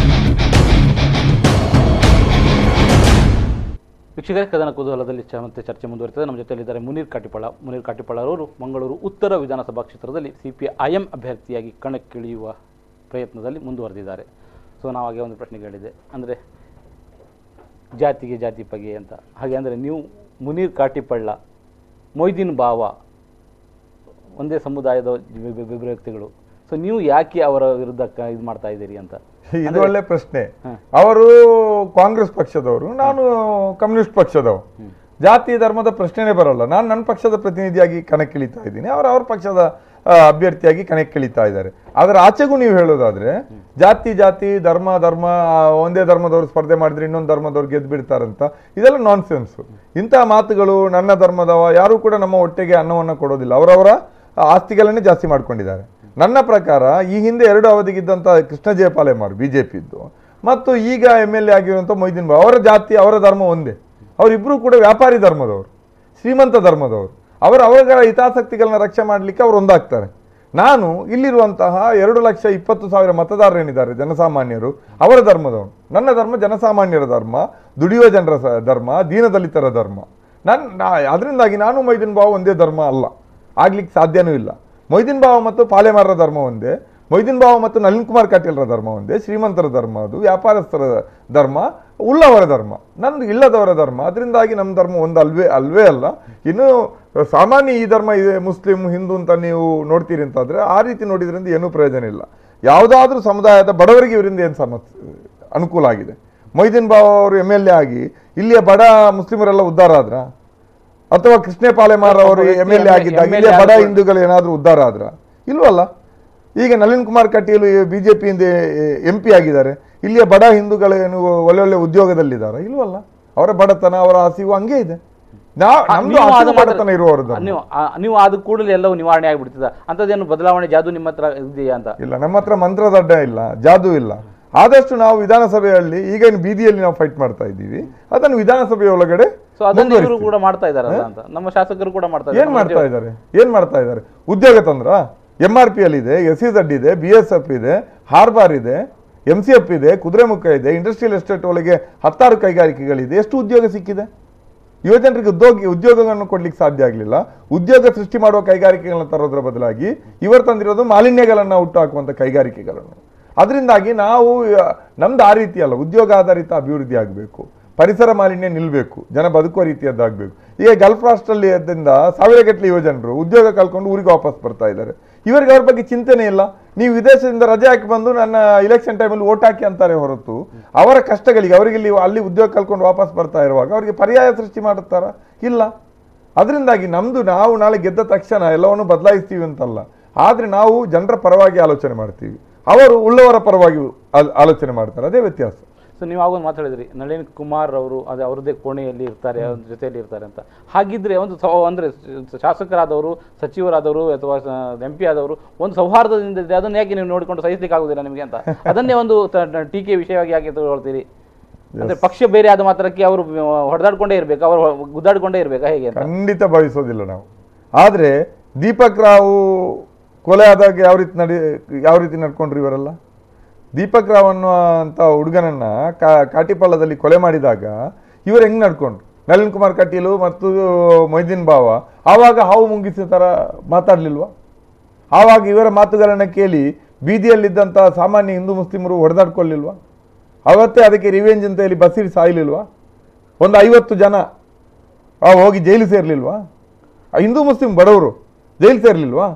ವೀಕ್ಷಕರೇ, ಕದನ ಕುತೂಹಲದಲ್ಲಿ ಮತ್ತೆ ಚರ್ಚೆ ಮುಂದುವರಿತದೆ. ನಮ್ಮ ಜೊತೆಯಲ್ಲಿದ್ದಾರೆ ಮುನೀರ್ ಕಾಟಿಪಳ್ಳರವರು ಮಂಗಳೂರು ಉತ್ತರ ವಿಧಾನಸಭಾ ಕ್ಷೇತ್ರದಲ್ಲಿ CPIM ಅಭ್ಯರ್ಥಿಯಾಗಿ ಕಣಕ್ಕಿಳಿಯುವ ಪ್ರಯತ್ನದಲ್ಲಿ ಮುಂದುವರೆದಿದ್ದಾರೆ. ಸೊ ನಾವು ಹಾಗೆ ಒಂದು ಪ್ರಶ್ನೆ ಕೇಳಿದೆ, ಅಂದರೆ ಜಾತಿಗೆ ಜಾತಿ ಬಗೆ ಅಂತ. ಹಾಗೆ ಅಂದರೆ ನೀವು ಮುನೀರ್ ಕಾಟಿಪಳ್ಳ, ಮೊಯ್ದಿನ್ ಬಾವ ಒಂದೇ ಸಮುದಾಯದ ವ್ಯಕ್ತಿಗಳು, ಸೊ ನೀವು ಯಾಕೆ ಅವರ ವಿರುದ್ಧ ಇದು ಮಾಡ್ತಾ ಇದ್ದೀರಿ ಅಂತ? ಇದು ಒಳ್ಳೆ ಪ್ರಶ್ನೆ. ಅವರು ಕಾಂಗ್ರೆಸ್ ಪಕ್ಷದವರು, ನಾನು ಕಮ್ಯುನಿಸ್ಟ್ ಪಕ್ಷದವರು. ಜಾತಿ ಧರ್ಮದ ಪ್ರಶ್ನೆನೇ ಬರೋಲ್ಲ. ನಾನು ನನ್ನ ಪಕ್ಷದ ಪ್ರತಿನಿಧಿಯಾಗಿ ಕಣಕ್ಕಿಳಿತಾ ಇದ್ದೀನಿ, ಅವ್ರ ಪಕ್ಷದ ಅಭ್ಯರ್ಥಿಯಾಗಿ ಕಣಕ್ಕಿಳಿತಾ ಇದ್ದಾರೆ. ಅದರ ಆಚೆಗೂ ನೀವು ಹೇಳೋದಾದ್ರೆ ಜಾತಿ ಜಾತಿ ಧರ್ಮ ಧರ್ಮ ಒಂದೇ ಧರ್ಮದವರು ಸ್ಪರ್ಧೆ ಮಾಡಿದ್ರೆ ಇನ್ನೊಂದು ಧರ್ಮದವ್ರು ಗೆದ್ದು ಬಿಡ್ತಾರಂತ, ಇದೆಲ್ಲ ನಾನ್ಸೆನ್ಸು. ಇಂತಹ ಮಾತುಗಳು ನನ್ನ ಧರ್ಮದವ ಯಾರು ಕೂಡ ನಮ್ಮ ಹೊಟ್ಟೆಗೆ ಅನ್ನವನ್ನು ಕೊಡೋದಿಲ್ಲ. ಅವರವರ ಆಸ್ತಿಗಳನ್ನೇ ಜಾಸ್ತಿ ಮಾಡ್ಕೊಂಡಿದ್ದಾರೆ. ನನ್ನ ಪ್ರಕಾರ ಈ ಹಿಂದೆ 2 ಅವಧಿಗಿದ್ದಂಥ ಕೃಷ್ಣ ಜಯಪಾಲೇಮಾರ್ ಬಿಜೆಪಿದ್ದು ಮತ್ತು ಈಗ MLA ಆಗಿರುವಂಥ ಮೊಯ್ದೀನ್ ಬಾವ, ಅವರ ಜಾತಿ ಅವರ ಧರ್ಮ ಒಂದೇ. ಅವರಿಬ್ಬರು ಕೂಡ ವ್ಯಾಪಾರಿ ಧರ್ಮದವರು, ಶ್ರೀಮಂತ ಧರ್ಮದವರು. ಅವರ ಹಿತಾಸಕ್ತಿಗಳನ್ನ ರಕ್ಷಣೆ ಮಾಡಲಿಕ್ಕೆ ಅವರು ಒಂದಾಗ್ತಾರೆ. ನಾನು ಇಲ್ಲಿರುವಂತಹ 2,20,000 ಮತದಾರರೇನಿದ್ದಾರೆ ಜನಸಾಮಾನ್ಯರು, ಅವರ ಧರ್ಮದವನು. ನನ್ನ ಧರ್ಮ ಜನಸಾಮಾನ್ಯರ ಧರ್ಮ, ದುಡಿಯುವ ಜನರ ಧರ್ಮ, ದೀನದಲಿತರ ಧರ್ಮ. ಅದರಿಂದಾಗಿ ನಾನು ಮೊಯ್ದೀನ್ ಬಾವ ಒಂದೇ ಧರ್ಮ ಅಲ್ಲ, ಆಗ್ಲಿಕ್ಕೆ ಸಾಧ್ಯನೂ ಇಲ್ಲ. ಮೊಯ್ದೀನ್ ಬಾವ ಮತ್ತು ಪಾಲೇಮಾರರ ಧರ್ಮ ಒಂದೇ, ಮೊಯ್ದೀನ್ ಬಾವ ಮತ್ತು ನಳಿನ್ ಕುಮಾರ್ ಕಟೀಲ್ರ ಧರ್ಮ ಒಂದೇ. ಶ್ರೀಮಂತರ ಧರ್ಮ ಅದು, ವ್ಯಾಪಾರಸ್ಥರ ಧರ್ಮ, ಉಳ್ಳವರ ಧರ್ಮ, ನಂದು ಇಲ್ಲದವರ ಧರ್ಮ. ಅದರಿಂದಾಗಿ ನಮ್ಮ ಧರ್ಮ ಒಂದು ಅಲ್ವೇ ಅಲ್ಲ. ಇನ್ನು ಸಾಮಾನ್ಯ ಈ ಧರ್ಮ ಇದೆ, ಮುಸ್ಲಿಂ ಹಿಂದೂ ಅಂತ ನೀವು ನೋಡ್ತೀರಿ ಅಂತಾದರೆ ಆ ರೀತಿ ನೋಡಿದ್ರಿಂದ ಏನೂ ಪ್ರಯೋಜನ ಇಲ್ಲ. ಯಾವುದಾದ್ರೂ ಸಮುದಾಯದ ಬಡವರಿಗೆ ಇವರಿಂದ ಏನು ಅನುಕೂಲ ಆಗಿದೆ? ಮೊಯ್ದೀನ್ ಬಾವ ಅವರು MLA ಆಗಿ ಇಲ್ಲಿಯ ಬಡ ಮುಸ್ಲಿಮರೆಲ್ಲ ಉದ್ಧಾರ ಆದ್ರ? ಅಥವಾ ಕೃಷ್ಣ ಪಾಲೇಮಾರ್ ಅವರು MLA ಆಗಿದ್ದಾಗ ಇಲ್ಲಿಯ ಬಡ ಹಿಂದೂಗಳು ಏನಾದರೂ ಉದ್ಧಾರ ಆದ್ರ? ಇಲ್ವಲ್ಲ. ಈಗ ನಳಿನ್ ಕುಮಾರ್ ಕಟೀಲ್ BJPಯಿಂದ MP ಆಗಿದ್ದಾರೆ, ಇಲ್ಲಿಯ ಬಡ ಹಿಂದೂಗಳೇನು ಒಳ್ಳೆ ಉದ್ಯೋಗದಲ್ಲಿದ್ದಾರೆ? ಇಲ್ವಲ್ಲ. ಅವರ ಬಡತನ, ಅವರ ಹಸಿವು ಹಂಗೆ ಇದೆ. ಬಡತನ ಇರುವವರು ನೀವು ಆದ ಕೂಡಲೇ ಎಲ್ಲವೂ ನಿವಾರಣೆ ಆಗಿಬಿಡ್ತದ? ಅಂಥದ್ದೇನು ಬದಲಾವಣೆ ಜಾದು ನಿಮ್ಮ ಹತ್ರ ಇದೆಯಾ ಅಂತ? ಇಲ್ಲ, ನಮ್ಮ ಹತ್ರ ಮಂತ್ರದಡ್ಡ ಇಲ್ಲ, ಜಾದು ಇಲ್ಲ. ಆದಷ್ಟು ನಾವು ವಿಧಾನಸಭೆಯಲ್ಲಿ ಈಗ ಬೀದಿಯಲ್ಲಿ ನಾವು ಫೈಟ್ ಮಾಡ್ತಾ ಇದ್ದೀವಿ, ಅದನ್ನು ವಿಧಾನಸಭೆಯ ಒಳಗಡೆ ಕೂಡ ಮಾಡ್ತಾ ಇದ್ದಾರೆ ಅಂತ ನಮ್ಮ ಶಾಸಕರು ಕೂಡ ಮಾಡ್ತಾ ಇದ್ದಾರೆ. ಏನ್ ಮಾಡ್ತಾ ಇದ್ದಾರೆ? ಉದ್ಯೋಗ ತಂದ್ರ MRP ಅಲ್ಲಿ ಇದೆ, SEZ ಇದೆ, BSF ಇದೆ, ಹಾರ್ಬಾರ್ ಇದೆ, MCF ಇದೆ, ಕುದುರೆಮುಖ ಇದೆ, ಇಂಡಸ್ಟ್ರಿಯಲ್ ಎಸ್ಟೇಟ್ ಒಳಗೆ 10 ಕೈಗಾರಿಕೆಗಳಿದೆ. ಎಷ್ಟು ಉದ್ಯೋಗ ಸಿಕ್ಕಿದೆ? ಯುವಜನರಿಗೆ ಉದ್ಯೋಗವನ್ನು ಕೊಡ್ಲಿಕ್ಕೆ ಸಾಧ್ಯ ಆಗಲಿಲ್ಲ. ಉದ್ಯೋಗ ಸೃಷ್ಟಿ ಮಾಡುವ ಕೈಗಾರಿಕೆಗಳನ್ನ ತರೋದ್ರ ಬದಲಾಗಿ ಇವರು ತಂದಿರೋದು ಮಾಲಿನ್ಯಗಳನ್ನ ಹುಟ್ಟುಹಾಕುವಂಥ ಕೈಗಾರಿಕೆಗಳನ್ನು. ಅದರಿಂದಾಗಿ ನಾವು ನಮ್ದು ಆ ರೀತಿ ಅಲ್ಲ, ಉದ್ಯೋಗ ಆಧಾರಿತ ಅಭಿವೃದ್ಧಿ ಆಗಬೇಕು, ಪರಿಸರ ಮಾಲಿನ್ಯ ನಿಲ್ಲಬೇಕು, ಜನ ಬದುಕುವ ರೀತಿಯದ್ದಾಗಬೇಕು. ಈಗ ಗಲ್ಫ್ ರಾಷ್ಟ್ರದಲ್ಲಿ ಅದರಿಂದ 1000ಗಟ್ಟಲೆ ಯುವಜನರು ಉದ್ಯೋಗ ಕಳ್ಕೊಂಡು ಊರಿಗೆ ವಾಪಸ್ ಬರ್ತಾ ಇದ್ದಾರೆ. ಇವರಿಗೆ ಅವ್ರ ಬಗ್ಗೆ ಚಿಂತನೆ ಇಲ್ಲ. ನೀವು ವಿದೇಶದಿಂದ ರಜೆ ಹಾಕಿ ಬಂದು ನನ್ನ ಇಲೆಕ್ಷನ್ ಟೈಮಲ್ಲಿ ಓಟ್ ಹಾಕಿ ಅಂತಾರೆ ಹೊರತು ಅವರ ಕಷ್ಟಗಳಿಗೆ ಅವರಿಗೆ ಅಲ್ಲಿ ಉದ್ಯೋಗ ಕಳ್ಕೊಂಡು ವಾಪಸ್ ಬರ್ತಾ ಇರುವಾಗ ಅವರಿಗೆ ಪರ್ಯಾಯ ಸೃಷ್ಟಿ ಮಾಡುತ್ತಾರ? ಇಲ್ಲ. ಅದರಿಂದಾಗಿ ನಾವು ನಾಳೆ ಗೆದ್ದ ತಕ್ಷಣ ಎಲ್ಲವನ್ನು ಬದಲಾಯಿಸ್ತೀವಿ ಅಂತಲ್ಲ, ಆದರೆ ನಾವು ಜನರ ಪರವಾಗಿ ಆಲೋಚನೆ ಮಾಡ್ತೀವಿ, ಅವರು ಉಳ್ಳವರ ಪರವಾಗಿ ಆಲೋಚನೆ ಮಾಡ್ತಾರೆ. ಅದೇ ವ್ಯತ್ಯಾಸ. ಸೊ ನೀವು ಆಗೊಂದು ಮಾತಾಡಿದ್ರಿ ನಳಿನ್ ಕುಮಾರ್ ಅವರು ಅದೇ ಅವ್ರದ್ದೇ ಕೋಣೆಯಲ್ಲಿ ಇರ್ತಾರೆ, ಅವ್ರ ಜೊತೆಯಲ್ಲಿ ಇರ್ತಾರೆ ಅಂತ. ಹಾಗಿದ್ರೆ ಅಂದರೆ ಶಾಸಕರಾದವರು, ಸಚಿವರಾದವರು ಅಥವಾ MP ಆದವರು ಒಂದು ಸೌಹಾರ್ದದಿಂದ ಇದ್ರೆ ಅದನ್ನು ಯಾಕೆ ನೀವು ನೋಡಿಕೊಂಡು ಸಹಿಸಲಿಕ್ಕೆ ಆಗುದಿಲ್ಲ ನಿಮಗೆ ಅಂತ ಅದನ್ನೇ ಒಂದು ಟೀಕೆ ವಿಷಯವಾಗಿ ಯಾಕೆ ತಗೊಳ್ತೀರಿ? ಅಂದ್ರೆ ಪಕ್ಷ ಬೇರೆ ಆದ ಮಾತ್ರಕ್ಕೆ ಅವರು ಹೊಡೆದಾಡ್ಕೊಂಡೇ ಇರ್ಬೇಕು, ಅವರು ಗುದ್ದಾಡ್ಕೊಂಡೇ ಇರ್ಬೇಕಾ ಹೇಗೆ? ಖಂಡಿತ ಭಾವಿಸೋದಿಲ್ಲ ನಾವು. ಆದರೆ ದೀಪಕ್ ರಾವ್ ಕೊಲೆ ಆದಾಗ ಯಾವ ರೀತಿ ನಡ್ಕೊಂಡ್ರು ಇವರೆಲ್ಲ? ದೀಪಕ್ ರಾವ್ ಅನ್ನುವಂಥ ಹುಡುಗನನ್ನ ಕಾಟಿಪಳ್ಳದಲ್ಲಿ ಕೊಲೆ ಮಾಡಿದಾಗ ಇವರು ಹೆಂಗೆ ನಡ್ಕೊಂಡ್ರು? ನಳಿನ್ ಕುಮಾರ್ ಕಟೀಲು ಮತ್ತು ಮೊಯ್ದೀನ್ ಬಾವ ಆವಾಗ ಹಾವು ಮುಂಗಿಸಿದ ಥರ ಮಾತಾಡಲಿಲ್ವಾ? ಆವಾಗ ಇವರ ಮಾತುಗಳನ್ನು ಕೇಳಿ ಬೀದಿಯಲ್ಲಿದ್ದಂಥ ಸಾಮಾನ್ಯ ಹಿಂದೂ ಮುಸ್ಲಿಮರು ಹೊಡೆದಾಡ್ಕೊಳ್ಳಿಲ್ವಾ? ಅವತ್ತೇ ಅದಕ್ಕೆ ರಿವೆಂಜ್ ಅಂತ ಹೇಳಿ ಬಸೀರ್ ಸಾಯಲಿಲ್ವಾ? ಒಂದು 50 ಜನ ಹೋಗಿ ಜೈಲು ಸೇರ್ಲಿಲ್ವಾ? ಹಿಂದೂ ಮುಸ್ಲಿಂ ಬಡವರು ಜೈಲು ಸೇರ್ಲಿಲ್ವಾ?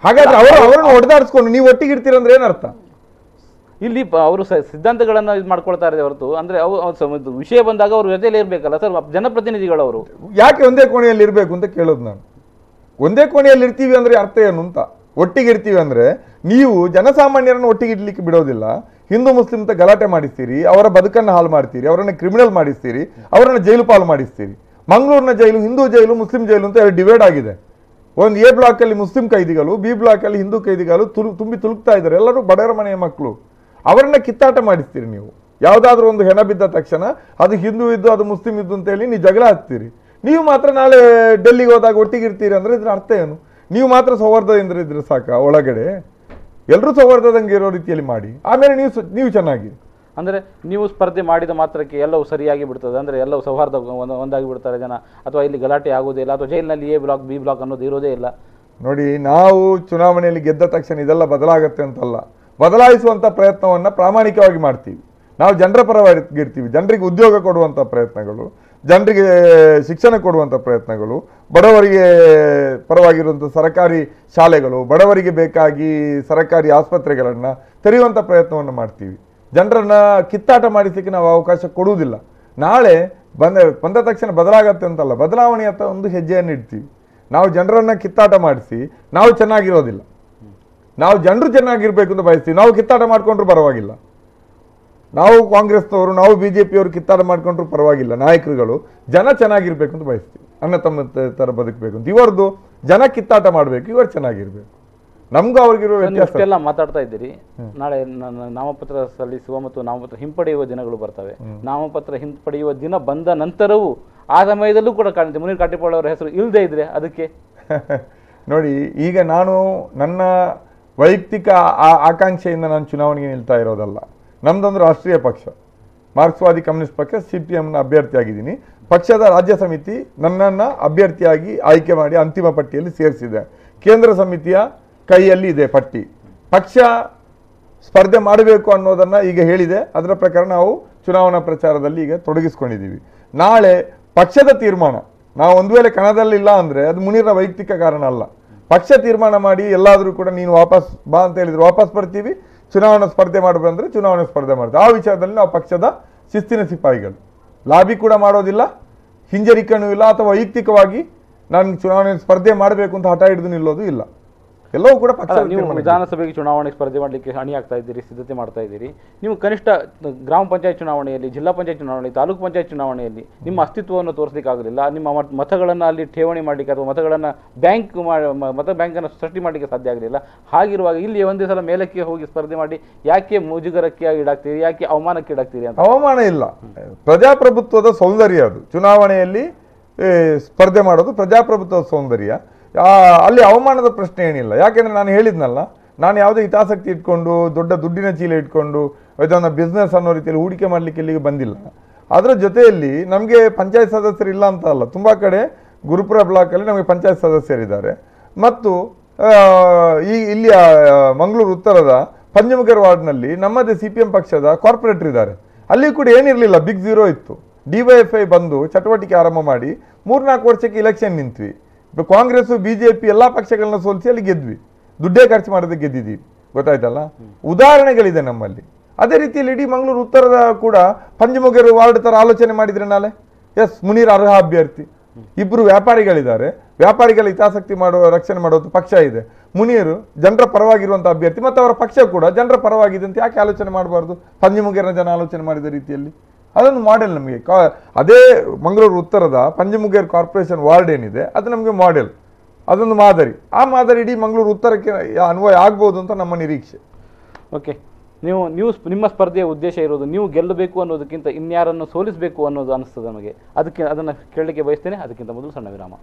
ಹಾಗಾದ್ರೆ ಅವರನ್ನು ಹೊಡೆದಾಡಿಸ್ಕೊಂಡು ನೀವು ಒಟ್ಟಿಗೆ ಇರ್ತೀರಂದ್ರೆ ಏನರ್ಥ? ಇಲ್ಲಿ ಅವರು ಸಿದ್ಧಾಂತಗಳನ್ನು ಇದು ಮಾಡ್ಕೊಳ್ತಾ ಇದ್ದಾರೆ ಹೊರತು ಅಂದ್ರೆ ವಿಷಯ ಬಂದಾಗ ಅವರು ಜೊತೆಯಲ್ಲಿ ಇರಬೇಕಲ್ಲ ಸರ್, ಜನಪ್ರತಿನಿಧಿಗಳು. ಅವರು ಯಾಕೆ ಒಂದೇ ಕೋಣೆಯಲ್ಲಿ ಇರಬೇಕು ಅಂತ ಕೇಳೋದು ನಾನು. ಒಂದೇ ಕೋಣೆಯಲ್ಲಿ ಇರ್ತೀವಿ ಅಂದ್ರೆ ಅರ್ಥ ಏನು ಅಂತ? ಒಟ್ಟಿಗೆ ಇರ್ತೀವಿ ಅಂದ್ರೆ ನೀವು ಜನಸಾಮಾನ್ಯರನ್ನು ಒಟ್ಟಿಗೆ ಇಡ್ಲಿಕ್ಕೆ ಬಿಡೋದಿಲ್ಲ, ಹಿಂದೂ ಮುಸ್ಲಿಂ ಅಂತ ಗಲಾಟೆ ಮಾಡಿಸ್ತೀರಿ, ಅವರ ಬದುಕನ್ನು ಹಾಳು ಮಾಡ್ತೀರಿ, ಅವರನ್ನು ಕ್ರಿಮಿನಲ್ ಮಾಡಿಸ್ತೀರಿ, ಅವರನ್ನು ಜೈಲು ಪಾಲು ಮಾಡಿಸ್ತೀರಿ. ಮಂಗಳೂರಿನ ಜೈಲು ಹಿಂದೂ ಜೈಲು, ಮುಸ್ಲಿಂ ಜೈಲು ಅಂತ ಡಿವೈಡ್ ಆಗಿದೆ. ಒಂದು A ಬ್ಲಾಕ್ ಅಲ್ಲಿ ಮುಸ್ಲಿಂ ಕೈದಿಗಳು, B ಬ್ಲಾಕ್ ಅಲ್ಲಿ ಹಿಂದೂ ಕೈದಿಗಳು ತುಂಬಿ ತುಳುಕ್ತಾ ಇದ್ದಾರೆ. ಎಲ್ಲರೂ ಬಡವರ ಮನೆಯ ಮಕ್ಕಳು. ಅವರನ್ನ ಕಿತ್ತಾಟ ಮಾಡಿಸ್ತೀರಿ ನೀವು. ಯಾವುದಾದ್ರೂ ಒಂದು ಹೆಣ ಬಿದ್ದ ತಕ್ಷಣ ಅದು ಹಿಂದೂ ಇದ್ದು ಅದು ಮುಸ್ಲಿಂ ಇದ್ದು ಅಂತ ಹೇಳಿ ನೀವು ಜಗಳ ಹಚ್ತೀರಿ. ನೀವು ಮಾತ್ರ ನಾಳೆ ಡೆಲ್ಲಿಗೆ ಹೋದಾಗ ಒಟ್ಟಿಗೆ ಇರ್ತೀರಿ ಅಂದ್ರೆ ಇದ್ರ ಅರ್ಥ ಏನು? ನೀವು ಮಾತ್ರ ಸೌಹಾರ್ದದಿಂದ ಇದ್ರೆ ಸಾಕ? ಒಳಗಡೆ ಎಲ್ಲರೂ ಸೌಹಾರ್ದದಂಗೆ ಇರೋ ರೀತಿಯಲ್ಲಿ ಮಾಡಿ, ಆಮೇಲೆ ನೀವು ಚೆನ್ನಾಗಿ. ಅಂದರೆ ನೀವು ಸ್ಪರ್ಧೆ ಮಾಡಿದ ಮಾತ್ರಕ್ಕೆ ಎಲ್ಲವೂ ಸರಿಯಾಗಿ ಬಿಡ್ತದೆ, ಅಂದರೆ ಎಲ್ಲವೂ ಸೌಹಾರ್ದ ಒಂದಾಗಿ ಬಿಡ್ತಾರೆ ಜನ, ಅಥವಾ ಇಲ್ಲಿ ಗಲಾಟೆ ಆಗೋದಿಲ್ಲ, ಅಥವಾ ಜೈಲಿನಲ್ಲಿ A ಬ್ಲಾಕ್ B ಬ್ಲಾಕ್ ಅನ್ನೋದು ಇರೋದೇ ಇಲ್ಲ. ನೋಡಿ, ನಾವು ಚುನಾವಣೆಯಲ್ಲಿ ಗೆದ್ದ ತಕ್ಷಣ ಇದೆಲ್ಲ ಬದಲಾಗತ್ತೆ ಅಂತಲ್ಲ, ಬದಲಾಯಿಸುವಂಥ ಪ್ರಯತ್ನವನ್ನು ಪ್ರಾಮಾಣಿಕವಾಗಿ ಮಾಡ್ತೀವಿ. ನಾವು ಜನರ ಪರವಾಗಿರ್ತೀವಿ, ಜನರಿಗೆ ಉದ್ಯೋಗ ಕೊಡುವಂಥ ಪ್ರಯತ್ನಗಳು, ಜನರಿಗೆ ಶಿಕ್ಷಣ ಕೊಡುವಂಥ ಪ್ರಯತ್ನಗಳು, ಬಡವರಿಗೆ ಪರವಾಗಿರುವಂಥ ಸರ್ಕಾರಿ ಶಾಲೆಗಳು, ಬಡವರಿಗೆ ಬೇಕಾಗಿ ಸರ್ಕಾರಿ ಆಸ್ಪತ್ರೆಗಳನ್ನು ತೆರೆಯುವಂಥ ಪ್ರಯತ್ನವನ್ನು ಮಾಡ್ತೀವಿ. ಜನರನ್ನು ಕಿತ್ತಾಟ ಮಾಡಿಸಲಿಕ್ಕೆ ನಾವು ಅವಕಾಶ ಕೊಡುವುದಿಲ್ಲ. ನಾಳೆ ಬಂದ ತಕ್ಷಣ ಬದಲಾಗತ್ತೆ ಅಂತಲ್ಲ, ಬದಲಾವಣೆಯತ್ತ ಒಂದು ಹೆಜ್ಜೆಯನ್ನು ಇಡ್ತೀವಿ. ನಾವು ಜನರನ್ನು ಕಿತ್ತಾಟ ಮಾಡಿಸಿ ನಾವು ಚೆನ್ನಾಗಿರೋದಿಲ್ಲ. ನಾವು ಜನರು ಚೆನ್ನಾಗಿರ್ಬೇಕು ಅಂತ ಬಯಸ್ತೀವಿ. ನಾವು ಕಿತ್ತಾಟ ಮಾಡಿಕೊಂಡ್ರು ಪರವಾಗಿಲ್ಲ, ನಾವು ಕಾಂಗ್ರೆಸ್ನವರು, ನಾವು BJPಯವರು ಕಿತ್ತಾಟ ಮಾಡ್ಕೊಂಡ್ರು ಪರವಾಗಿಲ್ಲ. ನಾಯಕರುಗಳು ಜನ ಚೆನ್ನಾಗಿರ್ಬೇಕು ಅಂತ ಬಯಸ್ತೀವಿ, ಅನ್ನ ತಮ್ಮ ಥರ ಬದುಕಬೇಕು ಅಂತ. ಇವರದು ಜನ ಕಿತ್ತಾಟ ಮಾಡಬೇಕು, ಇವರು ಚೆನ್ನಾಗಿರ್ಬೇಕು. ನಮಗೂ ಅವ್ರಿಗಿರೋ ವ್ಯತ್ಯಾಸ. ಎಲ್ಲ ಮಾತಾಡ್ತಾ ಇದ್ದೀರಿ. ನಾಳೆ ನಾಮಪತ್ರ ಸಲ್ಲಿಸುವ ಮತ್ತು ನಾಮಪತ್ರ ಹಿಂಪಡೆಯುವ ದಿನಗಳು ಬರ್ತವೆ. ನಾಮಪತ್ರ ಹಿಂಪಡೆಯುವ ದಿನ ಬಂದ ನಂತರವೂ ಆ ಸಮಯದಲ್ಲೂ ಕೂಡ ಕಾಣುತ್ತೆ ಮುನೀರ್ ಕಾಟಿಪಾಳ್ ಅವರ ಹೆಸರು ಇಲ್ಲದೆ ಇದ್ರೆ ಅದಕ್ಕೆ ನೋಡಿ, ಈಗ ನಾನು ನನ್ನ ವೈಯಕ್ತಿಕ ಆಕಾಂಕ್ಷೆಯಿಂದ ನಾನು ಚುನಾವಣೆಗೆ ನಿಲ್ತಾ ಇರೋದಲ್ಲ. ನಮ್ದೊಂದು ರಾಷ್ಟ್ರೀಯ ಪಕ್ಷ, ಮಾರ್ಕ್ಸ್ವಾದಿ ಕಮ್ಯುನಿಸ್ಟ್ ಪಕ್ಷ, CPMನ ಅಭ್ಯರ್ಥಿಯಾಗಿದ್ದೀನಿ. ಪಕ್ಷದ ರಾಜ್ಯ ಸಮಿತಿ ನನ್ನನ್ನು ಅಭ್ಯರ್ಥಿಯಾಗಿ ಆಯ್ಕೆ ಮಾಡಿ ಅಂತಿಮ ಪಟ್ಟಿಯಲ್ಲಿ ಸೇರಿಸಿದೆ. ಕೇಂದ್ರ ಸಮಿತಿಯ ಕೈಯಲ್ಲಿ ಇದೆ ಪಟ್ಟಿ. ಪಕ್ಷ ಸ್ಪರ್ಧೆ ಮಾಡಬೇಕು ಅನ್ನೋದನ್ನು ಈಗ ಹೇಳಿದೆ. ಅದರ ಪ್ರಕಾರ ನಾವು ಚುನಾವಣಾ ಪ್ರಚಾರದಲ್ಲಿ ಈಗ ತೊಡಗಿಸ್ಕೊಂಡಿದ್ದೀವಿ. ನಾಳೆ ಪಕ್ಷದ ತೀರ್ಮಾನ, ನಾವು ಒಂದು ವೇಳೆ ಕಣದಲ್ಲಿಲ್ಲ ಅಂದರೆ ಅದು ಮುನೀರ್ನ ವೈಯಕ್ತಿಕ ಕಾರಣ ಅಲ್ಲ. ಪಕ್ಷ ತೀರ್ಮಾನ ಮಾಡಿ ಎಲ್ಲಾದರೂ ಕೂಡ ನೀನು ವಾಪಸ್ ಬಾ ಅಂತ ಹೇಳಿದ್ರೆ ವಾಪಸ್ ಬರ್ತೀವಿ, ಚುನಾವಣಾ ಸ್ಪರ್ಧೆ ಮಾಡಬೇಕಂದ್ರೆ ಚುನಾವಣಾ ಸ್ಪರ್ಧೆ ಮಾಡ್ತೀವಿ. ಆ ವಿಚಾರದಲ್ಲಿ ನಾವು ಪಕ್ಷದ ಶಿಸ್ತಿನ ಸಿಪಾಯಿಗಳು. ಲಾಬಿ ಕೂಡ ಮಾಡೋದಿಲ್ಲ, ಹಿಂಜರಿಕೆನೂ ಇಲ್ಲ, ಅಥವಾ ವೈಯಕ್ತಿಕವಾಗಿ ನಾನು ಚುನಾವಣೆ ಸ್ಪರ್ಧೆ ಮಾಡಬೇಕು ಅಂತ ಹಠ ಹಿಡಿದು ನಿಲ್ಲೋದು ಇಲ್ಲ. ಎಲ್ಲವೂ ಕೂಡ ಪಕ್ಷ. ನೀವು ವಿಧಾನಸಭೆಗೆ ಚುನಾವಣೆಗೆ ಸ್ಪರ್ಧೆ ಮಾಡಲಿಕ್ಕೆ ಅಣಿ ಆಗ್ತಾ ಇದ್ದೀರಿ, ಸಿದ್ಧತೆ ಮಾಡ್ತಾ ಇದ್ದೀರಿ. ನೀವು ಕನಿಷ್ಠ ಗ್ರಾಮ ಪಂಚಾಯತ್ ಚುನಾವಣೆಯಲ್ಲಿ, ಜಿಲ್ಲಾ ಪಂಚಾಯತ್ ಚುನಾವಣೆ, ತಾಲೂಕು ಪಂಚಾಯತ್ ಚುನಾವಣೆಯಲ್ಲಿ ನಿಮ್ಮ ಅಸ್ತಿತ್ವವನ್ನು ತೋರಿಸಲಿಕ್ಕೆ ಆಗಲಿಲ್ಲ. ನಿಮ್ಮ ಮತಗಳನ್ನು ಅಲ್ಲಿ ಠೇವಣಿ ಮಾಡಲಿಕ್ಕೆ ಅಥವಾ ಮತಗಳನ್ನು ಮತ ಬ್ಯಾಂಕನ್ನು ಸೃಷ್ಟಿ ಮಾಡಲಿಕ್ಕೆ ಸಾಧ್ಯ ಆಗಲಿಲ್ಲ. ಹಾಗಿರುವಾಗ ಇಲ್ಲಿ ಒಂದೇ ಸಲ ಮೇಲಕ್ಕೆ ಹೋಗಿ ಸ್ಪರ್ಧೆ ಮಾಡಿ ಯಾಕೆ ಮುಜುಗರಕ್ಕೆ ಈಡಾಗ್ತೀರಿ, ಯಾಕೆ ಅವಮಾನಕ್ಕೆ ಈಡಾಗ್ತೀರಿ ಅಂತ? ಅವಮಾನ ಇಲ್ಲ, ಪ್ರಜಾಪ್ರಭುತ್ವದ ಸೌಂದರ್ಯ ಅದು. ಚುನಾವಣೆಯಲ್ಲಿ ಸ್ಪರ್ಧೆ ಮಾಡೋದು ಪ್ರಜಾಪ್ರಭುತ್ವದ ಸೌಂದರ್ಯ. ಅಲ್ಲಿ ಅವಮಾನದ ಪ್ರಶ್ನೆ ಏನಿಲ್ಲ. ಯಾಕೆಂದರೆ ನಾನು ಹೇಳಿದ್ನಲ್ಲ, ನಾನು ಯಾವುದೇ ಹಿತಾಸಕ್ತಿ ಇಟ್ಕೊಂಡು ದೊಡ್ಡ ದುಡ್ಡಿನ ಚೀಲ ಇಟ್ಕೊಂಡು ಇದನ್ನು ಬಿಸ್ನೆಸ್ ಅನ್ನೋ ರೀತಿಯಲ್ಲಿ ಹೂಡಿಕೆ ಮಾಡಲಿಕ್ಕೆ ಇಲ್ಲಿಗೆ ಬಂದಿಲ್ಲ. ಅದರ ಜೊತೆಯಲ್ಲಿ ನಮಗೆ ಪಂಚಾಯತ್ ಸದಸ್ಯರು ಇಲ್ಲ ಅಂತ ಅಲ್ಲ, ತುಂಬ ಕಡೆ ಗುರುಪುರ ಬ್ಲಾಕಲ್ಲಿ ನಮಗೆ ಪಂಚಾಯತ್ ಸದಸ್ಯರಿದ್ದಾರೆ. ಮತ್ತು ಇಲ್ಲಿ ಮಂಗಳೂರು ಉತ್ತರದ ಪಂಚಮುಖರ್ ವಾರ್ಡ್ನಲ್ಲಿ ನಮ್ಮದೇ CPM ಪಕ್ಷದ ಕಾರ್ಪೊರೇಟರ್ ಇದ್ದಾರೆ. ಅಲ್ಲಿ ಕೂಡ ಏನಿರಲಿಲ್ಲ, ಬಿಗ್ ಝೀರೋ ಇತ್ತು. DYFI ಬಂದು ಚಟುವಟಿಕೆ ಆರಂಭ ಮಾಡಿ 3-4 ವರ್ಷಕ್ಕೆ ಇಲೆಕ್ಷನ್ ನಿಂತ್ವಿ. ಕಾಂಗ್ರೆಸ್ BJP ಎಲ್ಲ ಪಕ್ಷಗಳನ್ನ ಸೋಲಿಸಿ ಅಲ್ಲಿ ಗೆದ್ವಿ. ದುಡ್ಡೇ ಖರ್ಚು ಮಾಡೋದಕ್ಕೆ ಗೆದ್ದಿದ್ದೀವಿ, ಗೊತ್ತಾಯ್ತಲ್ಲ. ಉದಾಹರಣೆಗಳಿದೆ ನಮ್ಮಲ್ಲಿ. ಅದೇ ರೀತಿಯಲ್ಲಿ ಇಡೀ ಮಂಗಳೂರು ಉತ್ತರದ ಕೂಡ ಪಂಚಮುಖರ್ ವಾರ್ಡ್ ಥರ ಆಲೋಚನೆ ಮಾಡಿದರೆ ನಾಳೆ ಎಸ್ ಮುನೀರ್ ಅರ್ಹ ಅಭ್ಯರ್ಥಿ. ಇಬ್ಬರು ವ್ಯಾಪಾರಿಗಳಿದ್ದಾರೆ, ವ್ಯಾಪಾರಿಗಳ ಹಿತಾಸಕ್ತಿ ರಕ್ಷಣೆ ಮಾಡೋದು ಪಕ್ಷ ಇದೆ. ಮುನೀರು ಜನರ ಪರವಾಗಿರುವಂಥ ಅಭ್ಯರ್ಥಿ, ಮತ್ತು ಅವರ ಪಕ್ಷ ಕೂಡ ಜನರ ಪರವಾಗಿದೆ ಅಂತ ಯಾಕೆ ಆಲೋಚನೆ ಮಾಡಬಾರ್ದು? ಪಂಚಮುಖರ್ನ ಜನ ಆಲೋಚನೆ ಮಾಡಿದ ರೀತಿಯಲ್ಲಿ ಅದೊಂದು ಮಾಡೆಲ್ ನಮಗೆ. ಅದೇ ಮಂಗಳೂರು ಉತ್ತರದ ಪಂಚಮುಖರ್ ಕಾರ್ಪೊರೇಷನ್ ವಾರ್ಡ್ ಏನಿದೆ ಅದು ನಮಗೆ ಮಾಡೆಲ್, ಅದೊಂದು ಮಾದರಿ. ಆ ಮಾದರಿ ಇಡೀ ಮಂಗಳೂರು ಉತ್ತರಕ್ಕೆ ಅನ್ವಯ ಆಗ್ಬೋದು ಅಂತ ನಮ್ಮ ನಿರೀಕ್ಷೆ. ಓಕೆ, ನಿಮ್ಮ ಸ್ಪರ್ಧೆಯ ಉದ್ದೇಶ ಇರೋದು ನೀವು ಗೆಲ್ಲಬೇಕು ಅನ್ನೋದಕ್ಕಿಂತ ಇನ್ಯಾರನ್ನು ಸೋಲಿಸಬೇಕು ಅನ್ನೋದು ಅನಿಸ್ತದೆ ನಮಗೆ. ಅದನ್ನು ಕೇಳಲಿಕ್ಕೆ ಬಯಸ್ತೇನೆ. ಅದಕ್ಕಿಂತ ಮೊದಲು ಸಣ್ಣ ವಿರಾಮ.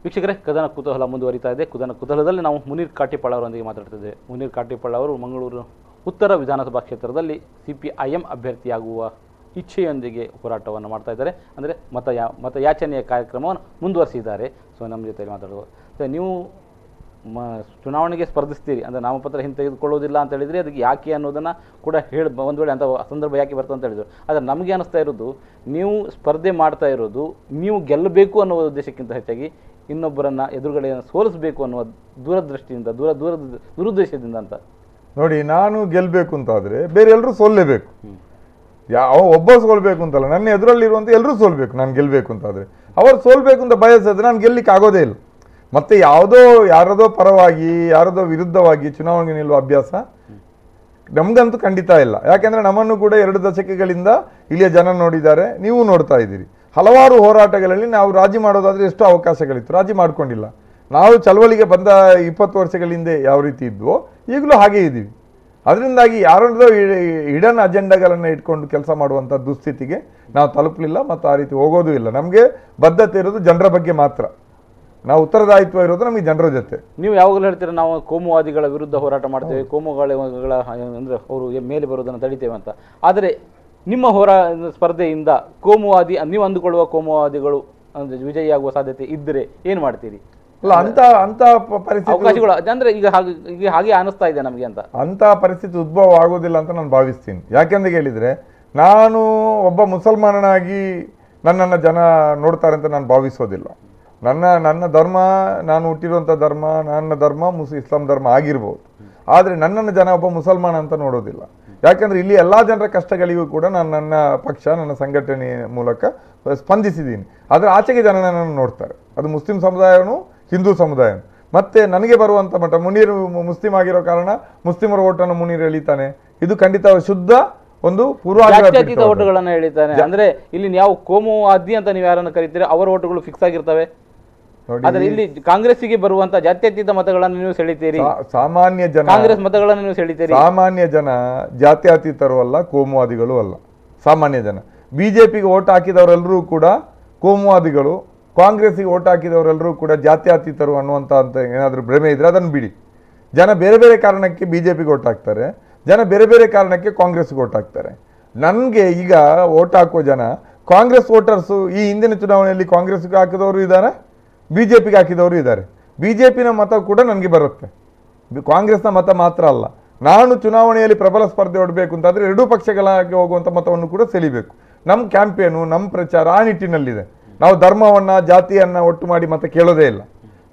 ವೀಕ್ಷಕರೇ, ಕದನ ಕುತೂಹಲ ಮುಂದುವರಿತಾ ಇದೆ. ಕದನ ಕುತೂಹಲದಲ್ಲಿ ನಾವು ಮುನೀರ್ ಕಾಟಿಪಾಳ್ ಅವರೊಂದಿಗೆ ಮಾತಾಡ್ತಿದ್ದೇವೆ. ಮುನೀರ್ ಕಾಟಿಪಾಳ್ ಅವರು ಮಂಗಳೂರು ಉತ್ತರ ವಿಧಾನಸಭಾ ಕ್ಷೇತ್ರದಲ್ಲಿ CPIM ಅಭ್ಯರ್ಥಿಯಾಗುವ ಇಚ್ಛೆಯೊಂದಿಗೆ ಹೋರಾಟವನ್ನು ಮಾಡ್ತಾ ಇದ್ದಾರೆ. ಅಂದರೆ ಮತಯಾಚನೆಯ ಕಾರ್ಯಕ್ರಮವನ್ನು ಮುಂದುವರಿಸಿದ್ದಾರೆ. ಸೊ ನಮ್ಮ ಜೊತೆಯಲ್ಲಿ ಮಾತಾಡುವ ನೀವು ಚುನಾವಣೆಗೆ ಸ್ಪರ್ಧಿಸ್ತೀರಿ ಅಂದರೆ ನಾಮಪತ್ರ ಹಿಂತೆಗೆದುಕೊಳ್ಳೋದಿಲ್ಲ ಅಂತ ಹೇಳಿದರೆ ಅದಕ್ಕೆ ಯಾಕೆ ಅನ್ನೋದನ್ನು ಕೂಡ ಒಂದು ವೇಳೆ ಅಂಥ ಸಂದರ್ಭ ಯಾಕೆ ಬರ್ತದೆ ಅಂತ ಹೇಳಿದರು. ಆದರೆ ನಮಗೆ ಅನ್ನಿಸ್ತಾ ಇರೋದು ನೀವು ಸ್ಪರ್ಧೆ ಮಾಡ್ತಾ ಇರೋದು ನೀವು ಗೆಲ್ಲಬೇಕು ಅನ್ನೋ ಉದ್ದೇಶಕ್ಕಿಂತ ಹೆಚ್ಚಾಗಿ ಇನ್ನೊಬ್ಬರನ್ನು ಎದುರುಗಡೆಯನ್ನು ಸೋಲಿಸಬೇಕು ಅನ್ನುವ ದೂರದೃಷ್ಟಿಯಿಂದ ದುರುದ್ದೇಶದಿಂದ ಅಂತ. ನೋಡಿ, ನಾನು ಗೆಲ್ಲಬೇಕು ಅಂತಾದರೆ ಬೇರೆ ಎಲ್ಲರೂ ಸೋಲ್ಲೇಬೇಕು. ಒಬ್ಬ ಸೋಲ್ಬೇಕು ಅಂತಲ್ಲ, ನನ್ನ ಎದುರಲ್ಲಿರುವಂಥ ಎಲ್ಲರೂ ಸೋಲ್ಬೇಕು ನಾನು ಗೆಲ್ಲಬೇಕು ಅಂತಾದರೆ. ಅವರು ಸೋಲ್ಬೇಕು ಅಂತ ಬಯಸಿದ್ರೆ ನಾನು ಗೆಲ್ಲಲಿಕ್ಕೆ ಆಗೋದೇ ಇಲ್ಲ. ಮತ್ತು ಯಾರದೋ ಪರವಾಗಿ ಯಾರದೋ ವಿರುದ್ಧವಾಗಿ ಚುನಾವಣೆಗೆ ನಿಲ್ಲುವ ಅಭ್ಯಾಸ ನಮಗಂತೂ ಖಂಡಿತ ಇಲ್ಲ. ಯಾಕೆಂದರೆ ನಮ್ಮನ್ನು ಕೂಡ 2 ದಶಕಗಳಿಂದ ಇಲ್ಲಿಯ ಜನ ನೋಡಿದ್ದಾರೆ, ನೀವು ನೋಡ್ತಾ ಇದ್ದೀರಿ. ಹಲವಾರು ಹೋರಾಟಗಳಲ್ಲಿ ನಾವು ರಾಜಿ ಮಾಡೋದಾದರೆ ಎಷ್ಟೋ ಅವಕಾಶಗಳಿತ್ತು, ರಾಜಿ ಮಾಡ್ಕೊಂಡಿಲ್ಲ. ನಾವು ಚಳವಳಿಗೆ ಬಂದ 20 ವರ್ಷಗಳ ಹಿಂದೆ ಯಾವ ರೀತಿ ಇದ್ವೋ ಈಗಲೂ ಹಾಗೇ ಇದ್ದೀವಿ. ಅದರಿಂದಾಗಿ ಯಾರೊಂದೋ ಹಿಡನ್ ಅಜೆಂಡಾಗಳನ್ನು ಇಟ್ಕೊಂಡು ಕೆಲಸ ಮಾಡುವಂಥ ದುಸ್ಥಿತಿಗೆ ನಾವು ತಲುಪಲಿಲ್ಲ ಮತ್ತು ಆ ರೀತಿ ಹೋಗೋದು ಇಲ್ಲ. ನಮಗೆ ಬದ್ಧತೆ ಇರೋದು ಜನರ ಬಗ್ಗೆ ಮಾತ್ರ. ನಾವು ಉತ್ತರದಾಯಿತ್ವ ಇರೋದು ನಮಗೆ ಜನರ ಜೊತೆ. ನೀವು ಯಾವಾಗಲೂ ಹೇಳ್ತೀರಾ ನಾವು ಕೋಮುವಾದಿಗಳ ವಿರುದ್ಧ ಹೋರಾಟ ಮಾಡ್ತೇವೆ, ಕೋಮುಗಳ ಅಂದರೆ ಅವರು ಮೇಲೆ ಬರೋದನ್ನು ತಡಿತೇವೆ ಅಂತ. ಆದರೆ ನಿಮ್ಮ ಸ್ಪರ್ಧೆಯಿಂದ ಕೋಮುವಾದಿ ನೀವು ಅಂದುಕೊಳ್ಳುವ ಕೋಮುವಾದಿಗಳು ಅಂದರೆ ವಿಜಯಿಯಾಗುವ ಸಾಧ್ಯತೆ ಇದ್ದರೆ ಏನು ಮಾಡ್ತೀರಿ? ಅಲ್ಲ ಅಂತ ಪರಿಸ್ಥಿತಿ ಅವಕಾಶಗಳು ಅಂದ್ರೆ ಈಗ ಹಾಗೆ ಅನಿಸ್ತಾ ಇದೆ ನಮಗೆ ಅಂತ ಪರಿಸ್ಥಿತಿ ಉದ್ಭವ ಆಗೋದಿಲ್ಲ ಅಂತ ನಾನು ಭಾವಿಸ್ತೀನಿ. ಯಾಕೆಂದ್ರೆ ಹೇಳಿದ್ರೆ ನಾನು ಒಬ್ಬ ಮುಸಲ್ಮಾನನಾಗಿ ನನ್ನನ್ನು ಜನ ನೋಡ್ತಾರೆ ಅಂತ ನಾನು ಭಾವಿಸೋದಿಲ್ಲ. ನನ್ನ ಧರ್ಮ, ನಾನು ಹುಟ್ಟಿರುವಂಥ ಧರ್ಮ, ನನ್ನ ಧರ್ಮ ಇಸ್ಲಾಂ ಧರ್ಮ ಆಗಿರ್ಬೋದು. ಆದರೆ ನನ್ನನ್ನು ಜನ ಒಬ್ಬ ಮುಸಲ್ಮಾನ ಅಂತ ನೋಡೋದಿಲ್ಲ. ಯಾಕಂದರೆ ಇಲ್ಲಿ ಎಲ್ಲ ಜನರ ಕಷ್ಟಗಳಿಗೂ ಕೂಡ ನಾನು ನನ್ನ ಪಕ್ಷ, ನನ್ನ ಸಂಘಟನೆಯ ಮೂಲಕ ಸ್ಪಂದಿಸಿದ್ದೀನಿ. ಆದರೆ ಆಚೆಗೆ ಜನ ನನ್ನನ್ನು ನೋಡ್ತಾರೆ. ಅದು ಮುಸ್ಲಿಂ ಸಮುದಾಯನೂ ಹಿಂದೂ ಸಮುದಾಯನೂ. ಮತ್ತು ನನಗೆ ಬರುವಂಥ ಮಟ್ಟ ಮುನೀರ್ ಮುಸ್ಲಿಂ ಆಗಿರೋ ಕಾರಣ ಮುಸ್ಲಿಮರ ಓಟನ್ನು ಮುನೀರ್ ಎಳಿತಾನೆ, ಇದು ಖಂಡಿತ ಶುದ್ಧ ಒಂದು ಪೂರ್ವಾಗ್ರಹ ಓಟುಗಳನ್ನು ಎಳಿತಾನೆ. ಅಂದ್ರೆ ಇಲ್ಲಿ ಯಾವ ಕೋಮುವಾದಿ ಅಂತ ನೀವು ಯಾರನ್ನು ಕರೀತೀರಿ ಅವರ ಓಟುಗಳು ಫಿಕ್ಸ್ ಆಗಿರ್ತವೆ. ಆದ್ರೆ ಇಲ್ಲಿ ಕಾಂಗ್ರೆಸ್ಸಿಗೆ ಬರುವಂತ ಜಾತ್ಯತೀತ ಮತಗಳನ್ನು ನೀವು ಸೆಳಿತೀರಿ, ಸಾಮಾನ್ಯ ಜನ ಕಾಂಗ್ರೆಸ್ ಮತಗಳನ್ನು ನೀವು ಸೆಳಿತೀರಿ. ಸಾಮಾನ್ಯ ಜನ ಜಾತ್ಯತೀತರು ಅಲ್ಲ, ಕೋಮುವಾದಿಗಳು ಅಲ್ಲ. ಸಾಮಾನ್ಯ ಜನ ಬಿಜೆಪಿಗೆ ಓಟ್ ಹಾಕಿದವರೆಲ್ಲರೂ ಕೂಡ ಕೋಮುವಾದಿಗಳು, ಕಾಂಗ್ರೆಸ್ಸಿಗೆ ಓಟ್ ಹಾಕಿದವರೆಲ್ಲರೂ ಕೂಡ ಜಾತ್ಯತೀತರು ಅನ್ನುವಂಥ ಅಂತ ಏನಾದರೂ ಭ್ರಮೆ ಇದ್ರೆ ಅದನ್ನು ಬಿಡಿ. ಜನ ಬೇರೆ ಬೇರೆ ಕಾರಣಕ್ಕೆ ಬಿಜೆಪಿಗೆ ಓಟ್ ಹಾಕ್ತಾರೆ, ಜನ ಬೇರೆ ಬೇರೆ ಕಾರಣಕ್ಕೆ ಕಾಂಗ್ರೆಸ್ಗೆ ಓಟ್ ಹಾಕ್ತಾರೆ. ನನಗೆ ಈಗ ಓಟ್ ಹಾಕುವ ಜನ ಕಾಂಗ್ರೆಸ್ ವೋಟರ್ಸು. ಈ ಹಿಂದಿನ ಚುನಾವಣೆಯಲ್ಲಿ ಕಾಂಗ್ರೆಸ್ಗೆ ಹಾಕಿದವರು ಇದ್ದಾರೆ, ಬಿಜೆಪಿಗೆ ಹಾಕಿದವರು ಇದ್ದಾರೆ. ಬಿಜೆಪಿನ ಮತ ಕೂಡ ನನಗೆ ಬರುತ್ತೆ, ಕಾಂಗ್ರೆಸ್ನ ಮತ ಮಾತ್ರ ಅಲ್ಲ. ನಾನು ಚುನಾವಣೆಯಲ್ಲಿ ಪ್ರಬಲ ಸ್ಪರ್ಧೆ ಹೊಡಬೇಕು ಅಂತಾದರೆ ಎರಡೂ ಪಕ್ಷಗಳಾಗಿ ಹೋಗುವಂಥ ಮತವನ್ನು ಕೂಡ ಸೆಳಿಬೇಕು. ನಮ್ಮ ಕ್ಯಾಂಪೇನು, ನಮ್ಮ ಪ್ರಚಾರ ಆ ನಿಟ್ಟಿನಲ್ಲಿದೆ. ನಾವು ಧರ್ಮವನ್ನು, ಜಾತಿಯನ್ನು ಒಟ್ಟು ಮಾಡಿ ಮತ ಕೇಳೋದೇ ಇಲ್ಲ.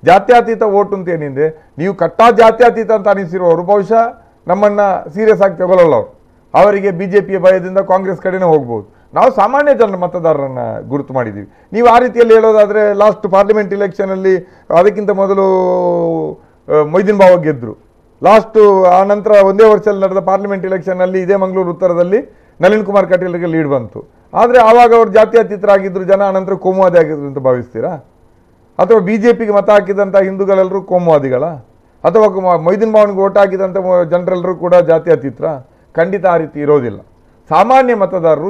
ಜಾತ್ಯತೀತ ಓಟು ಅಂತ ಏನಿದೆ, ನೀವು ಕಟ್ಟಾ ಜಾತ್ಯತೀತ ಅಂತ ಅನಿಸಿರುವವರು ಬಹುಶಃ ನಮ್ಮನ್ನು ಸೀರಿಯಸ್ ಆಗಿ ತಗೊಳ್ಳಲ್ಲ. ಅವರಿಗೆ ಬಿಜೆಪಿಯ ಭಯದಿಂದ ಕಾಂಗ್ರೆಸ್ ಕಡೆನೇ ಹೋಗ್ಬೋದು. ನಾವು ಸಾಮಾನ್ಯ ಜನರ ಮತದಾರರನ್ನು ಗುರುತು ಮಾಡಿದ್ದೀವಿ. ನೀವು ಆ ರೀತಿಯಲ್ಲಿ ಹೇಳೋದಾದರೆ ಲಾಸ್ಟ್ ಪಾರ್ಲಿಮೆಂಟ್ ಇಲೆಕ್ಷನಲ್ಲಿ ಅದಕ್ಕಿಂತ ಮೊದಲು ಮೊಯ್ದೀನ್ ಬಾವ ಗೆದ್ದರು. ಲಾಸ್ಟು ಆ ನಂತರ ಒಂದೇ ವರ್ಷದಲ್ಲಿ ನಡೆದ ಪಾರ್ಲಿಮೆಂಟ್ ಇಲೆಕ್ಷನ್ನಲ್ಲಿ ಇದೇ ಮಂಗಳೂರು ಉತ್ತರದಲ್ಲಿ ನಳಿನ್ ಕುಮಾರ್ ಕಟೀಲ್ಗೆ ಲೀಡ್ ಬಂತು. ಆದರೆ ಆವಾಗ ಅವರು ಜಾತ್ಯತೀತರಾಗಿದ್ದರು, ಜನ ಅನಂತರ ಕೋಮುವಾದಿ ಆಗಿದ್ರು ಅಂತ ಭಾವಿಸ್ತೀರಾ? ಅಥವಾ ಬಿಜೆಪಿಗೆ ಮತ ಹಾಕಿದಂಥ ಹಿಂದೂಗಳೆಲ್ಲರೂ ಕೋಮುವಾದಿಗಳ? ಅಥವಾ ಮೊಯ್ದೀನ್ ಬಾವನಿಗೆ ಓಟ್ ಹಾಕಿದಂಥ ಜನರೆಲ್ಲರೂ ಕೂಡ ಜಾತ್ಯತೀತರ? ಖಂಡಿತ ಆ ರೀತಿ ಇರೋದಿಲ್ಲ. ಸಾಮಾನ್ಯ ಮತದಾರರು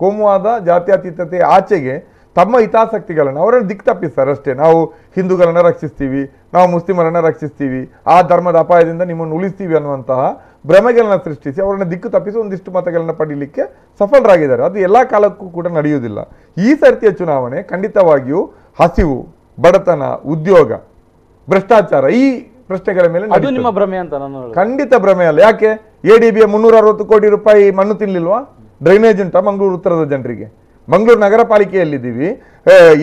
ಕೋಮುವಾದ, ಜಾತ್ಯತೀತತೆ ಆಚೆಗೆ ತಮ್ಮ ಹಿತಾಸಕ್ತಿಗಳನ್ನು ಅವರನ್ನು ದಿಕ್ಕು ತಪ್ಪಿಸ್ತಾರೆ ಅಷ್ಟೇ. ನಾವು ಹಿಂದೂಗಳನ್ನು ರಕ್ಷಿಸ್ತೀವಿ, ನಾವು ಮುಸ್ಲಿಮರನ್ನು ರಕ್ಷಿಸ್ತೀವಿ, ಆ ಧರ್ಮದ ಅಪಾಯದಿಂದ ನಿಮ್ಮನ್ನು ಉಳಿಸ್ತೀವಿ ಅನ್ನುವಂತಹ ಭ್ರಮೆಗಳನ್ನು ಸೃಷ್ಟಿಸಿ ಅವರನ್ನು ದಿಕ್ಕು ತಪ್ಪಿಸಿ ಒಂದಿಷ್ಟು ಮತಗಳನ್ನು ಪಡೀಲಿಕ್ಕೆ ಸಫಲರಾಗಿದ್ದಾರೆ. ಅದು ಎಲ್ಲ ಕಾಲಕ್ಕೂ ಕೂಡ ನಡೆಯುವುದಿಲ್ಲ. ಈ ಸರ್ತಿಯ ಚುನಾವಣೆ ಖಂಡಿತವಾಗಿಯೂ ಹಸಿವು, ಬಡತನ, ಉದ್ಯೋಗ, ಭ್ರಷ್ಟಾಚಾರ ಈ ಪ್ರಶ್ನೆಗಳ ಮೇಲೆ ನಿಮ್ಮ ಭ್ರಮೆ ಅಂತ ನಾನು ಖಂಡಿತ ಭ್ರಮೆ ಅಲ್ಲ. ಯಾಕೆ ಎಡಿಬಿಯ 360 ಕೋಟಿ ರೂಪಾಯಿ ಮಣ್ಣು ತಿನ್ಲಿಲ್ವಾ? ಡ್ರೈನೇಜ್ ಉಂಟಾ ಮಂಗಳೂರು ಉತ್ತರದ ಜನರಿಗೆ? ಮಂಗಳೂರು ನಗರ ಪಾಲಿಕೆಯಲ್ಲಿದ್ದೀವಿ.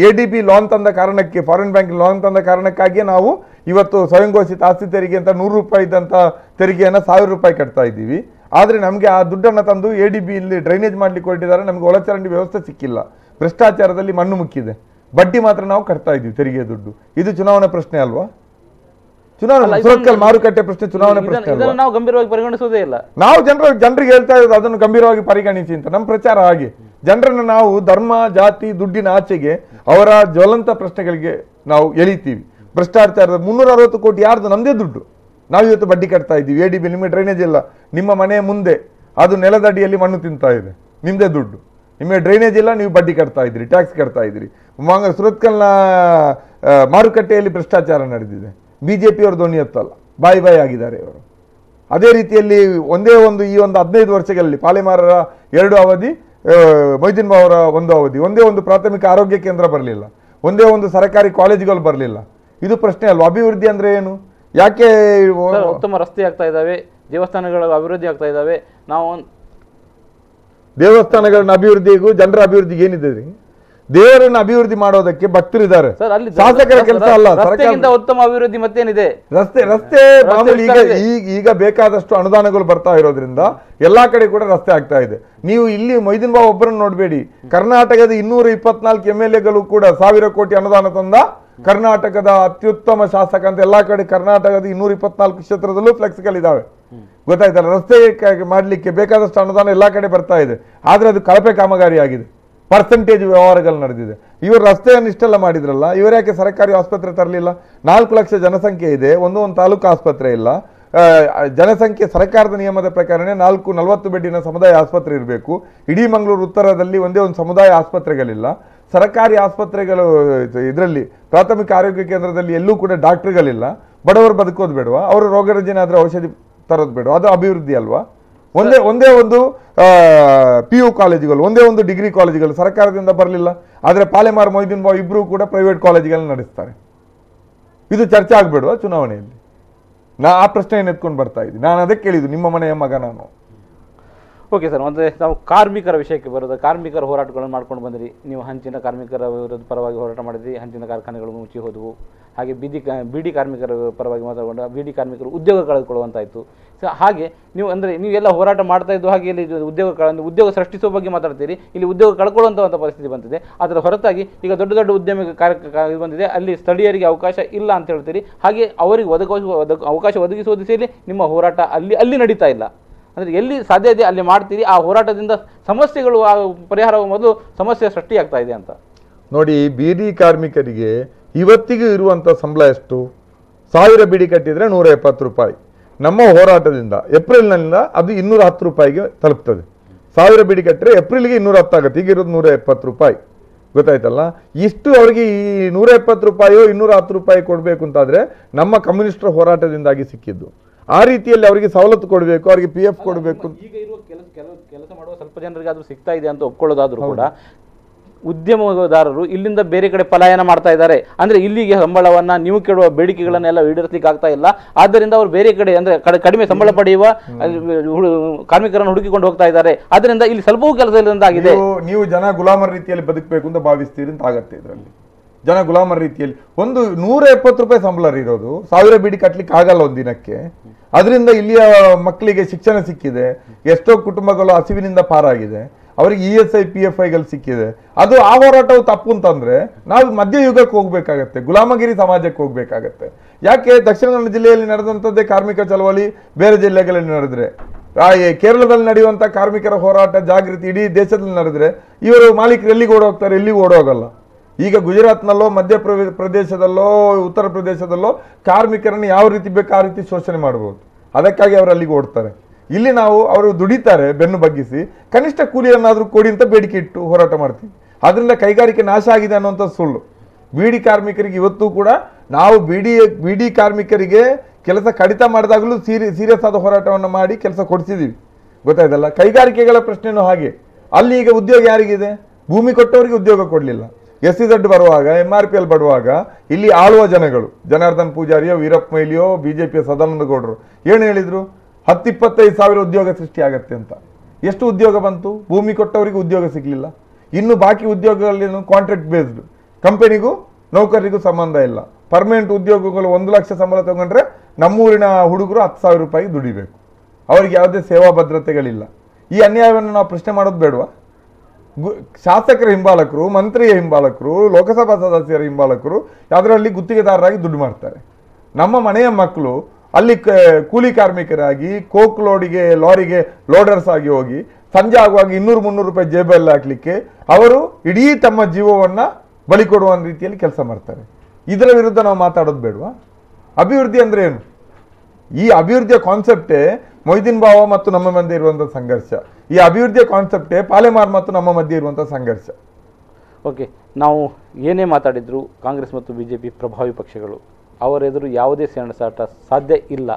ಎಡಿಬಿ ಲೋನ್ ತಂದ ಕಾರಣಕ್ಕೆ, ಫಾರಿನ್ ಬ್ಯಾಂಕ್ ಲೋನ್ ತಂದ ಕಾರಣಕ್ಕಾಗಿಯೇ ನಾವು ಇವತ್ತು ಸ್ವಯಂ ಘೋಷಿತ ಆಸ್ತಿ ತೆರಿಗೆ ಅಂತ 100 ರೂಪಾಯಿ ಇದ್ದಂಥ ತೆರಿಗೆಯನ್ನು 1000 ರೂಪಾಯಿ ಕಟ್ತಾ ಇದ್ದೀವಿ. ಆದರೆ ನಮಗೆ ಆ ದುಡ್ಡನ್ನು ತಂದು ಎಡಿಬಿ ಇಲ್ಲಿ ಡ್ರೈನೇಜ್ ಮಾಡಲಿಕ್ಕೆ ಹೊರಟಿದ್ದಾರೆ. ನಮಗೆ ಒಳಚರಂಡಿ ವ್ಯವಸ್ಥೆ ಸಿಕ್ಕಿಲ್ಲ, ಭ್ರಷ್ಟಾಚಾರದಲ್ಲಿ ಮಣ್ಣು ಮುಕ್ಕಿದೆ, ಬಡ್ಡಿ ಮಾತ್ರ ನಾವು ಕಟ್ತಾ ಇದ್ದೀವಿ ತೆರಿಗೆ ದುಡ್ಡು. ಇದು ಚುನಾವಣೆ ಪ್ರಶ್ನೆ ಅಲ್ವಾ? ಚುನಾವಣೆ ಸುರತ್ಕಲ್ ಮಾರುಕಟ್ಟೆ ಪ್ರಶ್ನೆ ಚುನಾವಣೆ ಪ್ರಶ್ನೆ ನಾವು ಗಂಭೀರವಾಗಿ ಪರಿಗಣಿಸೋದೇ ಇಲ್ಲ. ನಾವು ಜನರಿಗೆ ಹೇಳ್ತಾ ಇರೋದು ಅದನ್ನು ಗಂಭೀರವಾಗಿ ಪರಿಗಣಿಸಿ ಅಂತ. ನಮ್ಮ ಪ್ರಚಾರ ಹಾಗೆ ಜನರನ್ನು ನಾವು ಧರ್ಮ, ಜಾತಿ, ದುಡ್ಡಿನ ಆಚೆಗೆ ಅವರ ಜ್ವಲಂತ ಪ್ರಶ್ನೆಗಳಿಗೆ ನಾವು ಎಳಿತೀವಿ. ಭ್ರಷ್ಟಾಚಾರದ 360 ಕೋಟಿ ಯಾರ್ದು? ನಮ್ಮದೇ ದುಡ್ಡು. ನಾವು ಇವತ್ತು ಬಡ್ಡಿ ಕಟ್ತಾ ಇದ್ದೀವಿ. ಎಡಿಬಿ ನಿಮ್ಮ ಡ್ರೈನೇಜ್ ಇಲ್ಲ, ನಿಮ್ಮ ಮನೆಯ ಮುಂದೆ ಅದು ನೆಲದಡಿಯಲ್ಲಿ ಮಣ್ಣು ತಿಂತಾ ಇದೆ, ನಿಮ್ಮದೇ ದುಡ್ಡು. ನಿಮಗೆ ಡ್ರೈನೇಜ್ ಇಲ್ಲ, ನೀವು ಬಡ್ಡಿ ಕಟ್ತಾ ಇದ್ದೀರಿ, ಟ್ಯಾಕ್ಸ್ ಕಟ್ತಾ ಇದ್ದೀರಿ. ಸುರತ್ಕಲ್ನ ಮಾರುಕಟ್ಟೆಯಲ್ಲಿ ಭ್ರಷ್ಟಾಚಾರ ನಡೆದಿದೆ. ಬಿಜೆಪಿಯವರು ಧ್ವನಿ ಎತ್ತಲ್ಲ, ಬಾಯಿ ಆಗಿದ್ದಾರೆ ಇವರು. ಅದೇ ರೀತಿಯಲ್ಲಿ ಈ ಒಂದು 15 ವರ್ಷಗಳಲ್ಲಿ ಪಾಲೆಮಾರರ 2 ಅವಧಿ, ಮೊಯ್ದೀನ್ ಬಾವರ 1 ಅವಧಿ, ಒಂದೇ ಒಂದು ಪ್ರಾಥಮಿಕ ಆರೋಗ್ಯ ಕೇಂದ್ರ ಬರಲಿಲ್ಲ, ಒಂದೇ ಒಂದು ಸರ್ಕಾರಿ ಕಾಲೇಜುಗಳು ಬರಲಿಲ್ಲ. ಇದು ಪ್ರಶ್ನೆ ಅಲ್ವಾ? ಅಭಿವೃದ್ಧಿ ಅಂದ್ರೆ ಏನು? ಯಾಕೆ ಉತ್ತಮ ರಸ್ತೆ ಆಗ್ತಾ ಇದ್ದಾವೆ, ದೇವಸ್ಥಾನಗಳ ಅಭಿವೃದ್ಧಿ ಆಗ್ತಾ ಇದ್ದಾವೆ. ನಾವು ದೇವಸ್ಥಾನಗಳನ್ನ ಅಭಿವೃದ್ಧಿಗೂ ಜನರ ಅಭಿವೃದ್ಧಿಗೆ ಏನಿದೆ ರೀ? ದೇವರನ್ನು ಅಭಿವೃದ್ಧಿ ಮಾಡೋದಕ್ಕೆ ಭಕ್ತರಿದ್ದಾರೆ, ಶಾಸಕರ ಕೆಲಸ ಅಲ್ಲ. ಸರ್ಕಾರಕ್ಕಿಂತ ಉತ್ತಮ ಅಭಿವೃದ್ಧಿ ಮತ್ತೇನಿದೆ? ರಸ್ತೆ ಮಾಮೂಲಿ. ಈಗ ಬೇಕಾದಷ್ಟು ಅನುದಾನಗಳು ಬರ್ತಾ ಇರೋದ್ರಿಂದ ಎಲ್ಲಾ ಕಡೆ ಕೂಡ ರಸ್ತೆ ಆಗ್ತಾ ಇದೆ. ನೀವು ಇಲ್ಲಿ ಮೊಯ್ದೀನ್ ಬಾವ ಒಬ್ಬರನ್ನು ನೋಡಬೇಡಿ, ಕರ್ನಾಟಕದ 224 MLAಗಳು ಕೂಡ 1000 ಕೋಟಿ ಅನುದಾನ ತಂದ ಕರ್ನಾಟಕದ ಅತ್ಯುತ್ತಮ ಶಾಸಕ ಅಂತ ಎಲ್ಲಾ ಕಡೆ ಕರ್ನಾಟಕದ 224 ಕ್ಷೇತ್ರದಲ್ಲೂ ಫ್ಲೆಕ್ಸ್ಗಳಿದ್ದಾವೆ. ಗೊತ್ತಾಯ್ತಲ್ಲ? ರಸ್ತೆ ಮಾಡಲಿಕ್ಕೆ ಬೇಕಾದಷ್ಟು ಅನುದಾನ ಎಲ್ಲಾ ಕಡೆ ಬರ್ತಾ ಇದೆ. ಆದ್ರೆ ಅದು ಕಳಪೆ ಕಾಮಗಾರಿ ಆಗಿದೆ, ಪರ್ಸೆಂಟೇಜ್ ವ್ಯವಹಾರಗಳು ನಡೆದಿದೆ. ಇವರು ರಸ್ತೆಯನ್ನು ಇಷ್ಟೆಲ್ಲ ಮಾಡಿದ್ರಲ್ಲ, ಇವರ್ಯಾಕೆ ಸರ್ಕಾರಿ ಆಸ್ಪತ್ರೆ ತರಲಿಲ್ಲ? 4 ಲಕ್ಷ ಜನಸಂಖ್ಯೆ ಇದೆ, ಒಂದು ತಾಲೂಕು ಆಸ್ಪತ್ರೆ ಇಲ್ಲ. ಜನಸಂಖ್ಯೆ ಸರ್ಕಾರದ ನಿಯಮದ ಪ್ರಕಾರನೇ 40 ಬೆಡ್ಡಿನ ಸಮುದಾಯ ಆಸ್ಪತ್ರೆ ಇರಬೇಕು. ಇಡೀ ಮಂಗಳೂರು ಉತ್ತರದಲ್ಲಿ ಒಂದೇ ಒಂದು ಸಮುದಾಯ ಆಸ್ಪತ್ರೆಗಳಿಲ್ಲ. ಸರ್ಕಾರಿ ಆಸ್ಪತ್ರೆಗಳು ಇದರಲ್ಲಿ ಪ್ರಾಥಮಿಕ ಆರೋಗ್ಯ ಕೇಂದ್ರದಲ್ಲಿ ಎಲ್ಲೂ ಕೂಡ ಡಾಕ್ಟರ್ಗಳಿಲ್ಲ. ಬಡವರು ಬದುಕೋದು ಬೇಡವಾ? ಅವರು ರೋಗರುಜಿನ ಆದರೆ ಔಷಧಿ ತರೋದು ಬೇಡವಾ? ಅದು ಅಭಿವೃದ್ಧಿ ಅಲ್ವಾ? ಒಂದೇ ಒಂದು PU ಕಾಲೇಜುಗಳು, ಒಂದೇ ಒಂದು ಡಿಗ್ರಿ ಕಾಲೇಜುಗಳು ಸರ್ಕಾರದಿಂದ ಬರಲಿಲ್ಲ. ಆದರೆ ಪಾಲೆಮಾರ್, ಮೊಯ್ದೀನ್ ಬಾವ್ ಇಬ್ಬರೂ ಕೂಡ ಪ್ರೈವೇಟ್ ಕಾಲೇಜುಗಳನ್ನ ನಡೆಸ್ತಾರೆ. ಇದು ಚರ್ಚೆ ಆಗಬೇಡುವ ಚುನಾವಣೆಯಲ್ಲಿ? ಆ ಪ್ರಶ್ನೆಯನ್ನು ಎತ್ಕೊಂಡು ಬರ್ತಾ ಇದ್ದೀನಿ. ನಾನು ಅದಕ್ಕೆ ಕೇಳಿದ್ದು, ನಿಮ್ಮ ಮನೆಯ ಮಗ ನಾನು. ಓಕೆ ಸರ್, ಅಂದರೆ ನಾವು ಕಾರ್ಮಿಕರ ವಿಷಯಕ್ಕೆ ಬರೋದು, ಕಾರ್ಮಿಕರ ಹೋರಾಟಗಳನ್ನು ಮಾಡ್ಕೊಂಡು ಬಂದಿರಿ. ನೀವು ಹಂಚಿನ ಕಾರ್ಮಿಕರ ವಿರುದ್ಧ ಪರವಾಗಿ ಹೋರಾಟ ಮಾಡಿದ್ರಿ, ಹಂಚಿನ ಕಾರ್ಖಾನೆಗಳು ಮುಚ್ಚಿ ಹೋದವು. ಹಾಗೆ ಬಿಡಿ ಕಾರ್ಮಿಕರ ಪರವಾಗಿ ಮಾತಾಡಿಕೊಂಡು ಬಿಡಿ ಕಾರ್ಮಿಕರು ಉದ್ಯೋಗ ಕಳೆದುಕೊಳ್ಳುವಂತಾಯಿತು. ಸೊ ಹಾಗೆ ನೀವೆಲ್ಲ ಹೋರಾಟ ಮಾಡ್ತಾ ಇದ್ದು, ಹಾಗೆ ಇಲ್ಲಿ ಉದ್ಯೋಗ ಸೃಷ್ಟಿಸುವ ಬಗ್ಗೆ ಮಾತಾಡ್ತೀರಿ, ಇಲ್ಲಿ ಉದ್ಯೋಗ ಕಳ್ಕೊಳ್ಳುವಂಥ ಪರಿಸ್ಥಿತಿ ಬಂದಿದೆ. ಅದರ ಹೊರತಾಗಿ ಈಗ ದೊಡ್ಡ ದೊಡ್ಡ ಉದ್ಯಮ ಇದು ಬಂದಿದೆ, ಅಲ್ಲಿ ಸ್ಥಳೀಯರಿಗೆ ಅವಕಾಶ ಇಲ್ಲ ಅಂತ ಹೇಳ್ತೀರಿ. ಹಾಗೆ ಅವರಿಗೆ ಅವಕಾಶ ಒದಗಿಸುವ ದಿಸೆಯಲ್ಲಿ ನಿಮ್ಮ ಹೋರಾಟ ಅಲ್ಲಿ ನಡೀತಾ ಇಲ್ಲ. ಅಂದರೆ ಎಲ್ಲಿ ಸಾಧ್ಯ ಇದೆ ಅಲ್ಲಿ ಮಾಡ್ತೀರಿ. ಆ ಹೋರಾಟದಿಂದ ಸಮಸ್ಯೆಗಳು ಪರಿಹಾರ ಮೊದಲು ಸಮಸ್ಯೆ ಸೃಷ್ಟಿಯಾಗ್ತಾ ಇದೆ ಅಂತ ನೋಡಿ. ಬೀಡಿ ಕಾರ್ಮಿಕರಿಗೆ ಇವತ್ತಿಗೂ ಇರುವಂಥ ಸಂಬಳ ಎಷ್ಟು? 1000 ಬೀಡಿ ಕಟ್ಟಿದರೆ 170 ರೂಪಾಯಿ. ನಮ್ಮ ಹೋರಾಟದಿಂದ ಏಪ್ರಿಲ್ನಿಂದ ಅದು 210 ರೂಪಾಯಿಗೆ ತಲುಪ್ತದೆ. 1000 ಬೀಡಿ ಕಟ್ಟಿದ್ರೆ ಏಪ್ರಿಲ್ಗೆ 210 ಆಗುತ್ತೆ. ಈಗ ಇರೋದು 170 ರೂಪಾಯಿ. ಗೊತ್ತಾಯ್ತಲ್ಲ? ಇಷ್ಟು ಅವರಿಗೆ ಈ 170 ರೂಪಾಯಿಯೋ 210 ರೂಪಾಯಿ ಕೊಡಬೇಕು ಅಂತಾದರೆ ನಮ್ಮ ಕಮ್ಯುನಿಸ್ಟರ ಹೋರಾಟದಿಂದಾಗಿ ಸಿಕ್ಕಿದ್ದು. ಆ ರೀತಿಯಲ್ಲಿ ಅವರಿಗೆ ಸವಲತ್ತು ಕೊಡಬೇಕು, ಅವರಿಗೆ PF ಕೊಡಬೇಕು. ಈಗ ಇರುವ ಕೆಲಸ ಮಾಡುವ ಸ್ವಲ್ಪ ಜನರಿಗೆ ಅದು ಸಿಗ್ತಾ ಇದೆ ಅಂತ ಒಪ್ಕೊಳ್ಳೋದಾದ್ರೂ ಕೂಡ ಉದ್ಯಮದಾರರು ಇಲ್ಲಿಂದ ಬೇರೆ ಕಡೆ ಪಲಾಯನ ಮಾಡ್ತಾ ಇದ್ದಾರೆ. ಅಂದ್ರೆ ಇಲ್ಲಿಗೆ ಸಂಬಳವನ್ನ ನೀವು ಕೇಳುವ ಬೇಡಿಕೆಗಳನ್ನೆಲ್ಲ ಈಡೇರಿಸಲಿಕ್ಕೆ ಆಗ್ತಾ ಇಲ್ಲ. ಆದ್ದರಿಂದ ಅವರು ಬೇರೆ ಕಡೆ ಅಂದ್ರೆ ಕಡಿಮೆ ಸಂಬಳ ಪಡೆಯುವ ಕಾರ್ಮಿಕರನ್ನು ಹುಡುಕಿಕೊಂಡು ಹೋಗ್ತಾ ಇದ್ದಾರೆ. ಅದರಿಂದ ಇಲ್ಲಿ ಸ್ವಲ್ಪವೂ ಕೆಲಸ ಇಲ್ಲದಂತಾಗಿದೆ. ನೀವು ಜನ ಗುಲಾಮರ ರೀತಿಯಲ್ಲಿ ಬದುಕಬೇಕು ಅಂತ ಭಾವಿಸ್ತೀರಿ ಅಂತ ಆಗತ್ತೆ. ಇದರಲ್ಲಿ ಜನ ಗುಲಾಮರ ರೀತಿಯಲ್ಲಿ 170 ರೂಪಾಯಿ ಸಂಬಳ ಇರೋದು, 1000 ಬೀಡಿ ಕಟ್ಲಿಕ್ಕೆ ಆಗಲ್ಲ ಒಂದಿನಕ್ಕೆ. ಅದರಿಂದ ಇಲ್ಲಿಯ ಮಕ್ಕಳಿಗೆ ಶಿಕ್ಷಣ ಸಿಕ್ಕಿದೆ, ಎಷ್ಟೋ ಕುಟುಂಬಗಳು ಹಸಿವಿನಿಂದ ಪಾರಾಗಿದೆ, ಅವರಿಗೆ ESI PFIಗಳು ಸಿಕ್ಕಿದೆ. ಅದು ಆ ಹೋರಾಟವು ತಪ್ಪು ಅಂತಂದ್ರೆ ನಾವು ಮಧ್ಯಯುಗಕ್ಕೆ ಹೋಗ್ಬೇಕಾಗತ್ತೆ, ಗುಲಾಮಗಿರಿ ಸಮಾಜಕ್ಕೆ ಹೋಗ್ಬೇಕಾಗತ್ತೆ. ಯಾಕೆ ದಕ್ಷಿಣ ಕನ್ನಡ ಜಿಲ್ಲೆಯಲ್ಲಿ ನಡೆದಂಥದ್ದೇ ಕಾರ್ಮಿಕ ಚಳವಳಿ ಬೇರೆ ಜಿಲ್ಲೆಗಳಲ್ಲಿ ನಡೆದ್ರೆ, ಕೇರಳದಲ್ಲಿ ನಡೆಯುವಂಥ ಕಾರ್ಮಿಕರ ಹೋರಾಟ ಜಾಗೃತಿ ಇಡೀ ದೇಶದಲ್ಲಿ ನಡೆದ್ರೆ ಇವರು ಮಾಲೀಕರು ಎಲ್ಲಿಗೆ ಓಡೋಗ್ತಾರೆ? ಎಲ್ಲಿಗೆ ಓಡೋಗಲ್ಲ. ಈಗ ಗುಜರಾತ್ನಲ್ಲೋ ಮಧ್ಯ ಪ್ರದೇಶದಲ್ಲೋ ಉತ್ತರ ಪ್ರದೇಶದಲ್ಲೋ ಕಾರ್ಮಿಕರನ್ನು ಯಾವ ರೀತಿ ಬೇಕು ಆ ರೀತಿ ಶೋಷಣೆ ಮಾಡ್ಬೋದು. ಅದಕ್ಕಾಗಿ ಅವರು ಅಲ್ಲಿಗೆ ಓಡ್ತಾರೆ. ಇಲ್ಲಿ ನಾವು ಅವರು ದುಡಿತಾರೆ ಬೆನ್ನು ಬಗ್ಗಿಸಿ, ಕನಿಷ್ಠ ಕೂಲಿಯನ್ನಾದರೂ ಕೊಡಿ ಅಂತ ಬೇಡಿಕೆ ಇಟ್ಟು ಹೋರಾಟ ಮಾಡ್ತೀವಿ. ಅದರಿಂದ ಕೈಗಾರಿಕೆ ನಾಶ ಆಗಿದೆ ಅನ್ನುವಂಥ ಸುಳ್ಳು. ಬೀಡಿ ಕಾರ್ಮಿಕರಿಗೆ ಇವತ್ತು ಕೂಡ ನಾವು ಬೀಡಿ ಕಾರ್ಮಿಕರಿಗೆ ಕೆಲಸ ಕಡಿತ ಮಾಡಿದಾಗಲೂ ಸೀರಿಯಸ್ ಆದ ಹೋರಾಟವನ್ನು ಮಾಡಿ ಕೆಲಸ ಕೊಡಿಸಿದ್ದೀವಿ. ಗೊತ್ತಾಯ್ತಲ್ಲ? ಕೈಗಾರಿಕೆಗಳ ಪ್ರಶ್ನೆನೂ ಹಾಗೆ. ಅಲ್ಲಿ ಈಗ ಉದ್ಯೋಗ ಯಾರಿಗಿದೆ? ಭೂಮಿ ಕೊಟ್ಟವರಿಗೆ ಉದ್ಯೋಗ ಕೊಡಲಿಲ್ಲ. SEZ ಬರುವಾಗ, MRPL ಬರುವಾಗ ಇಲ್ಲಿ ಆಳುವ ಜನಗಳು ಜನಾರ್ದನ್ ಪೂಜಾರಿಯೋ ವೀರಪ್ಪ ಮೊಯ್ಲಿಯೋ BJPಯ ಸದಾನಂದ ಗೌಡರು ಏನು ಹೇಳಿದ್ರು? 10-25 ಸಾವಿರ ಉದ್ಯೋಗ ಸೃಷ್ಟಿ ಆಗತ್ತೆ ಅಂತ. ಎಷ್ಟು ಉದ್ಯೋಗ ಬಂತು? ಭೂಮಿ ಕೊಟ್ಟವರಿಗೆ ಉದ್ಯೋಗ ಸಿಗಲಿಲ್ಲ. ಇನ್ನು ಬಾಕಿ ಉದ್ಯೋಗಗಳಲ್ಲಿ ಕಾಂಟ್ರಾಕ್ಟ್ ಬೇಸ್ಡ್, ಕಂಪನಿಗೂ ನೌಕರರಿಗೂ ಸಂಬಂಧ ಇಲ್ಲ. ಪರ್ಮನೆಂಟ್ ಉದ್ಯೋಗಗಳು 1 ಲಕ್ಷ ಸಂಬಳ ತಗೊಂಡ್ರೆ ನಮ್ಮೂರಿನ ಹುಡುಗರು 10,000 ರೂಪಾಯಿ ದುಡಿಬೇಕು. ಅವರಿಗೆ ಯಾವುದೇ ಸೇವಾ ಭದ್ರತೆಗಳಿಲ್ಲ. ಈ ಅನ್ಯಾಯವನ್ನು ನಾವು ಪ್ರಶ್ನೆ ಮಾಡೋದು ಬೇಡವಾ? ಶಾಸಕರ ಹಿಂಬಾಲಕರು, ಮಂತ್ರಿಯ ಹಿಂಬಾಲಕರು, ಲೋಕಸಭಾ ಸದಸ್ಯರ ಹಿಂಬಾಲಕರು ಅದರಲ್ಲಿ ಗುತ್ತಿಗೆದಾರರಾಗಿ ದುಡ್ಡು ಮಾಡ್ತಾರೆ. ನಮ್ಮ ಮನೆಯ ಮಕ್ಕಳು ಅಲ್ಲಿ ಕೂಲಿ ಕಾರ್ಮಿಕರಾಗಿ ಕೋಕ್ ಲಾರಿಗೆ ಲೋಡರ್ಸ್ ಆಗಿ ಹೋಗಿ ಸಂಜೆ ಆಗುವಾಗ 200-300 ರೂಪಾಯಿ ಜೇಬಲ್ಲಿ ಹಾಕ್ಲಿಕ್ಕೆ ಅವರು ಇಡೀ ತಮ್ಮ ಜೀವವನ್ನ ಬಲಿ ಕೊಡುವ ರೀತಿಯಲ್ಲಿ ಕೆಲಸ ಮಾಡ್ತಾರೆ. ಇದರ ವಿರುದ್ಧ ನಾವು ಮಾತಾಡೋದು ಬೇಡವಾ? ಅಭಿವೃದ್ಧಿ ಅಂದ್ರೆ ಏನು? ಈ ಅಭಿವೃದ್ಧಿಯ ಕಾನ್ಸೆಪ್ಟೇ ಮೊಯ್ದೀನ್ ಬಾವ ಮತ್ತು ನಮ್ಮ ಮಧ್ಯೆ ಇರುವಂತಹ ಸಂಘರ್ಷ. ಈ ಅಭಿವೃದ್ಧಿಯ ಕಾನ್ಸೆಪ್ಟೇ ಪಾಲೆಮಾರ್ ಮತ್ತು ನಮ್ಮ ಮಧ್ಯೆ ಇರುವಂತಹ ಸಂಘರ್ಷ. ಓಕೆ, ನಾವು ಏನೇ ಮಾತಾಡಿದ್ರು ಕಾಂಗ್ರೆಸ್ ಮತ್ತು BJP ಪ್ರಭಾವಿ ಪಕ್ಷಗಳು, ಅವರೆದುರು ಯಾವುದೇ ಸೆಣಸಾಟ ಸಾಧ್ಯ ಇಲ್ಲ.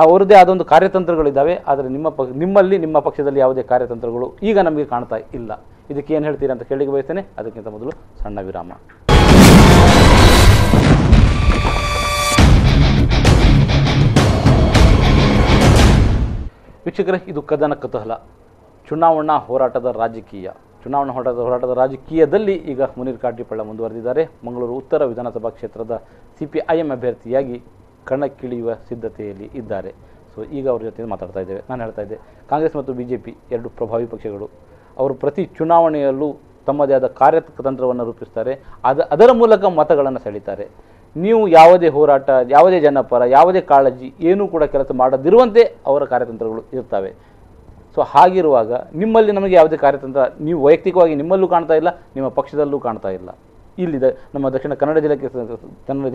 ಅವರದೇ ಆದ ಒಂದು ಕಾರ್ಯತಂತ್ರಗಳಿದ್ದಾವೆ. ಆದರೆ ನಿಮ್ಮ ಪಕ್ಷದಲ್ಲಿ ಯಾವುದೇ ಕಾರ್ಯತಂತ್ರಗಳು ಈಗ ನಮಗೆ ಕಾಣ್ತಾ ಇಲ್ಲ. ಇದಕ್ಕೆ ಏನು ಹೇಳ್ತೀರಾ ಅಂತ ಕೇಳಿಗೆ ಬಯಸ್ತೇನೆ. ಅದಕ್ಕಿಂತ ಮೊದಲು ಸಣ್ಣ ವಿರಾಮ. ವೀಕ್ಷಕರೇ, ಇದು ಕದನ ಕುತೂಹಲ, ಚುನಾವಣಾ ಹೋರಾಟದ ರಾಜಕೀಯದಲ್ಲಿ ಈಗ ಮುನೀರ್ ಕಾಟಿಪಳ್ಳ ಮುಂದುವರೆದಿದ್ದಾರೆ. ಮಂಗಳೂರು ಉತ್ತರ ವಿಧಾನಸಭಾ ಕ್ಷೇತ್ರದ CPIM ಅಭ್ಯರ್ಥಿಯಾಗಿ ಕಣಕ್ಕಿಳಿಯುವ ಸಿದ್ಧತೆಯಲ್ಲಿ ಇದ್ದಾರೆ. ಸೊ ಈಗ ಅವ್ರ ಜೊತೆ ಮಾತಾಡ್ತಾ ಇದ್ದೇವೆ. ನಾನು ಹೇಳ್ತಾ ಇದ್ದೆ, ಕಾಂಗ್ರೆಸ್ ಮತ್ತು BJP ಎರಡು ಪ್ರಭಾವಿ ಪಕ್ಷಗಳು. ಅವರು ಪ್ರತಿ ಚುನಾವಣೆಯಲ್ಲೂ ತಮ್ಮದೇ ಆದ ಕಾರ್ಯತಂತ್ರವನ್ನು ರೂಪಿಸ್ತಾರೆ. ಅದರ ಮೂಲಕ ಮತಗಳನ್ನು ಸೆಳೀತಾರೆ. ನೀವು ಯಾವುದೇ ಹೋರಾಟ, ಯಾವುದೇ ಜನಪರ, ಯಾವುದೇ ಕಾಳಜಿ ಏನೂ ಕೂಡ ಕೆಲಸ ಮಾಡದಿರುವಂತೆ ಅವರ ಕಾರ್ಯತಂತ್ರಗಳು ಇರ್ತವೆ. ಸೊ ಹಾಗಿರುವಾಗ ನಿಮ್ಮಲ್ಲಿ ನಮಗೆ ಯಾವುದೇ ಕಾರ್ಯತಂತ್ರ ನೀವು ವೈಯಕ್ತಿಕವಾಗಿ ನಿಮ್ಮಲ್ಲೂ ಕಾಣ್ತಾ ಇಲ್ಲ, ನಿಮ್ಮ ಪಕ್ಷದಲ್ಲೂ ಕಾಣ್ತಾ ಇಲ್ಲ. ಇಲ್ಲಿದೆ ನಮ್ಮ ದಕ್ಷಿಣ ಕನ್ನಡ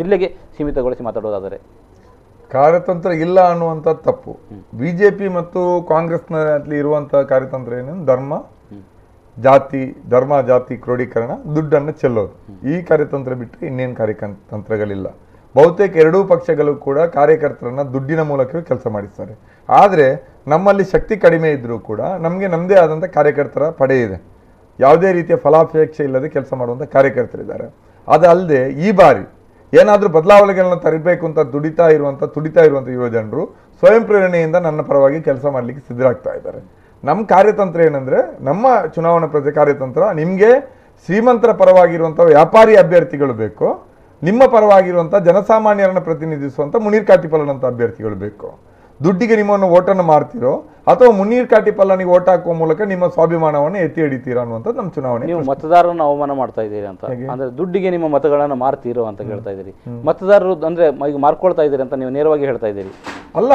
ಜಿಲ್ಲೆಗೆ ಸೀಮಿತಗೊಳಿಸಿ ಮಾತಾಡೋದಾದರೆ ಕಾರ್ಯತಂತ್ರ ಇಲ್ಲ ಅನ್ನುವಂಥ ತಪ್ಪು. BJP ಮತ್ತು ಕಾಂಗ್ರೆಸ್ನಲ್ಲಿ ಇರುವಂತಹ ಕಾರ್ಯತಂತ್ರ ಏನೇನು? ಧರ್ಮ ಜಾತಿ ಕ್ರೋಢೀಕರಣ, ದುಡ್ಡನ್ನು ಚೆಲ್ಲೋದು. ಈ ಕಾರ್ಯತಂತ್ರ ಬಿಟ್ಟರೆ ಇನ್ನೇನು ಕಾರ್ಯತಂತ್ರಗಳಿಲ್ಲ. ಬಹುತೇಕ ಎರಡೂ ಪಕ್ಷಗಳು ಕೂಡ ಕಾರ್ಯಕರ್ತರನ್ನ ದುಡ್ಡಿನ ಮೂಲಕವೇ ಕೆಲಸ ಮಾಡಿಸ್ತಾರೆ. ಆದರೆ ನಮ್ಮಲ್ಲಿ ಶಕ್ತಿ ಕಡಿಮೆ ಇದ್ದರೂ ಕೂಡ ನಮಗೆ ನಮ್ಮದೇ ಆದಂಥ ಕಾರ್ಯಕರ್ತರ ಪಡೆ ಇದೆ. ಯಾವುದೇ ರೀತಿಯ ಫಲಾಪೇಕ್ಷೆ ಇಲ್ಲದೆ ಕೆಲಸ ಮಾಡುವಂಥ ಕಾರ್ಯಕರ್ತರಿದ್ದಾರೆ. ಅದಲ್ಲದೆ ಈ ಬಾರಿ ಏನಾದರೂ ಬದಲಾವಣೆಗಳನ್ನ ತರಬೇಕು ಅಂತ ತುಡಿತಾ ಇರುವಂಥ ಯುವ ಜನರು ಸ್ವಯಂ ಪ್ರೇರಣೆಯಿಂದ ನನ್ನ ಪರವಾಗಿ ಕೆಲಸ ಮಾಡಲಿಕ್ಕೆ ಸಿದ್ಧರಾಗ್ತಾ ಇದ್ದಾರೆ. ನಮ್ಮ ಕಾರ್ಯತಂತ್ರ ಏನಂದ್ರೆ, ನಮ್ಮ ಚುನಾವಣಾ ಕಾರ್ಯತಂತ್ರ, ನಿಮಗೆ ಶ್ರೀಮಂತರ ಪರವಾಗಿರುವಂಥ ವ್ಯಾಪಾರಿ ಅಭ್ಯರ್ಥಿಗಳು ಬೇಕು, ನಿಮ್ಮ ಪರವಾಗಿರುವಂಥ ಜನಸಾಮಾನ್ಯರನ್ನು ಪ್ರತಿನಿಧಿಸುವಂಥ ಮುನೀರ್ ಕಾಟಿಪಲ್ಲನ್ ಅಂತ ಅಭ್ಯರ್ಥಿಗಳು ಬೇಕು. ದುಡ್ಡಿಗೆ ನಿಮ್ಮನ್ನು ಓಟನ್ನು ಮಾಡ್ತಿರೋ ಅಥವಾ ಮುನೀರ್ ಕಾಟಿಪಲ್ಲನಿಗೆ ಓಟ್ ಹಾಕುವ ಮೂಲಕ ನಿಮ್ಮ ಸ್ವಾಭಿಮಾನವನ್ನು ಎತ್ತಿ ಹಿಡಿತೀರಾ ಅನ್ನುವಂಥದ್ದು ನಮ್ಮ ಚುನಾವಣೆ. ನೀವು ಮತದಾರರನ್ನ ಅವಮಾನ ಮಾಡ್ತಾ ಇದ್ದೀರಿ ಅಂತ, ಅಂದ್ರೆ ದುಡ್ಡಿಗೆ ನಿಮ್ಮ ಮತಗಳನ್ನ ಮಾರ್ತೀರೋ ಅಂತ ಹೇಳ್ತಾ ಇದ್ದೀರಿ. ಮತದಾರರು ಅಂದ್ರೆ ಈಗ ಮಾರ್ಕೊಳ್ತಾ ಇದ್ದೀರಿ ಅಂತ ನೀವು ನೇರವಾಗಿ ಹೇಳ್ತಾ ಇದ್ದೀರಿ. ಅಲ್ಲ,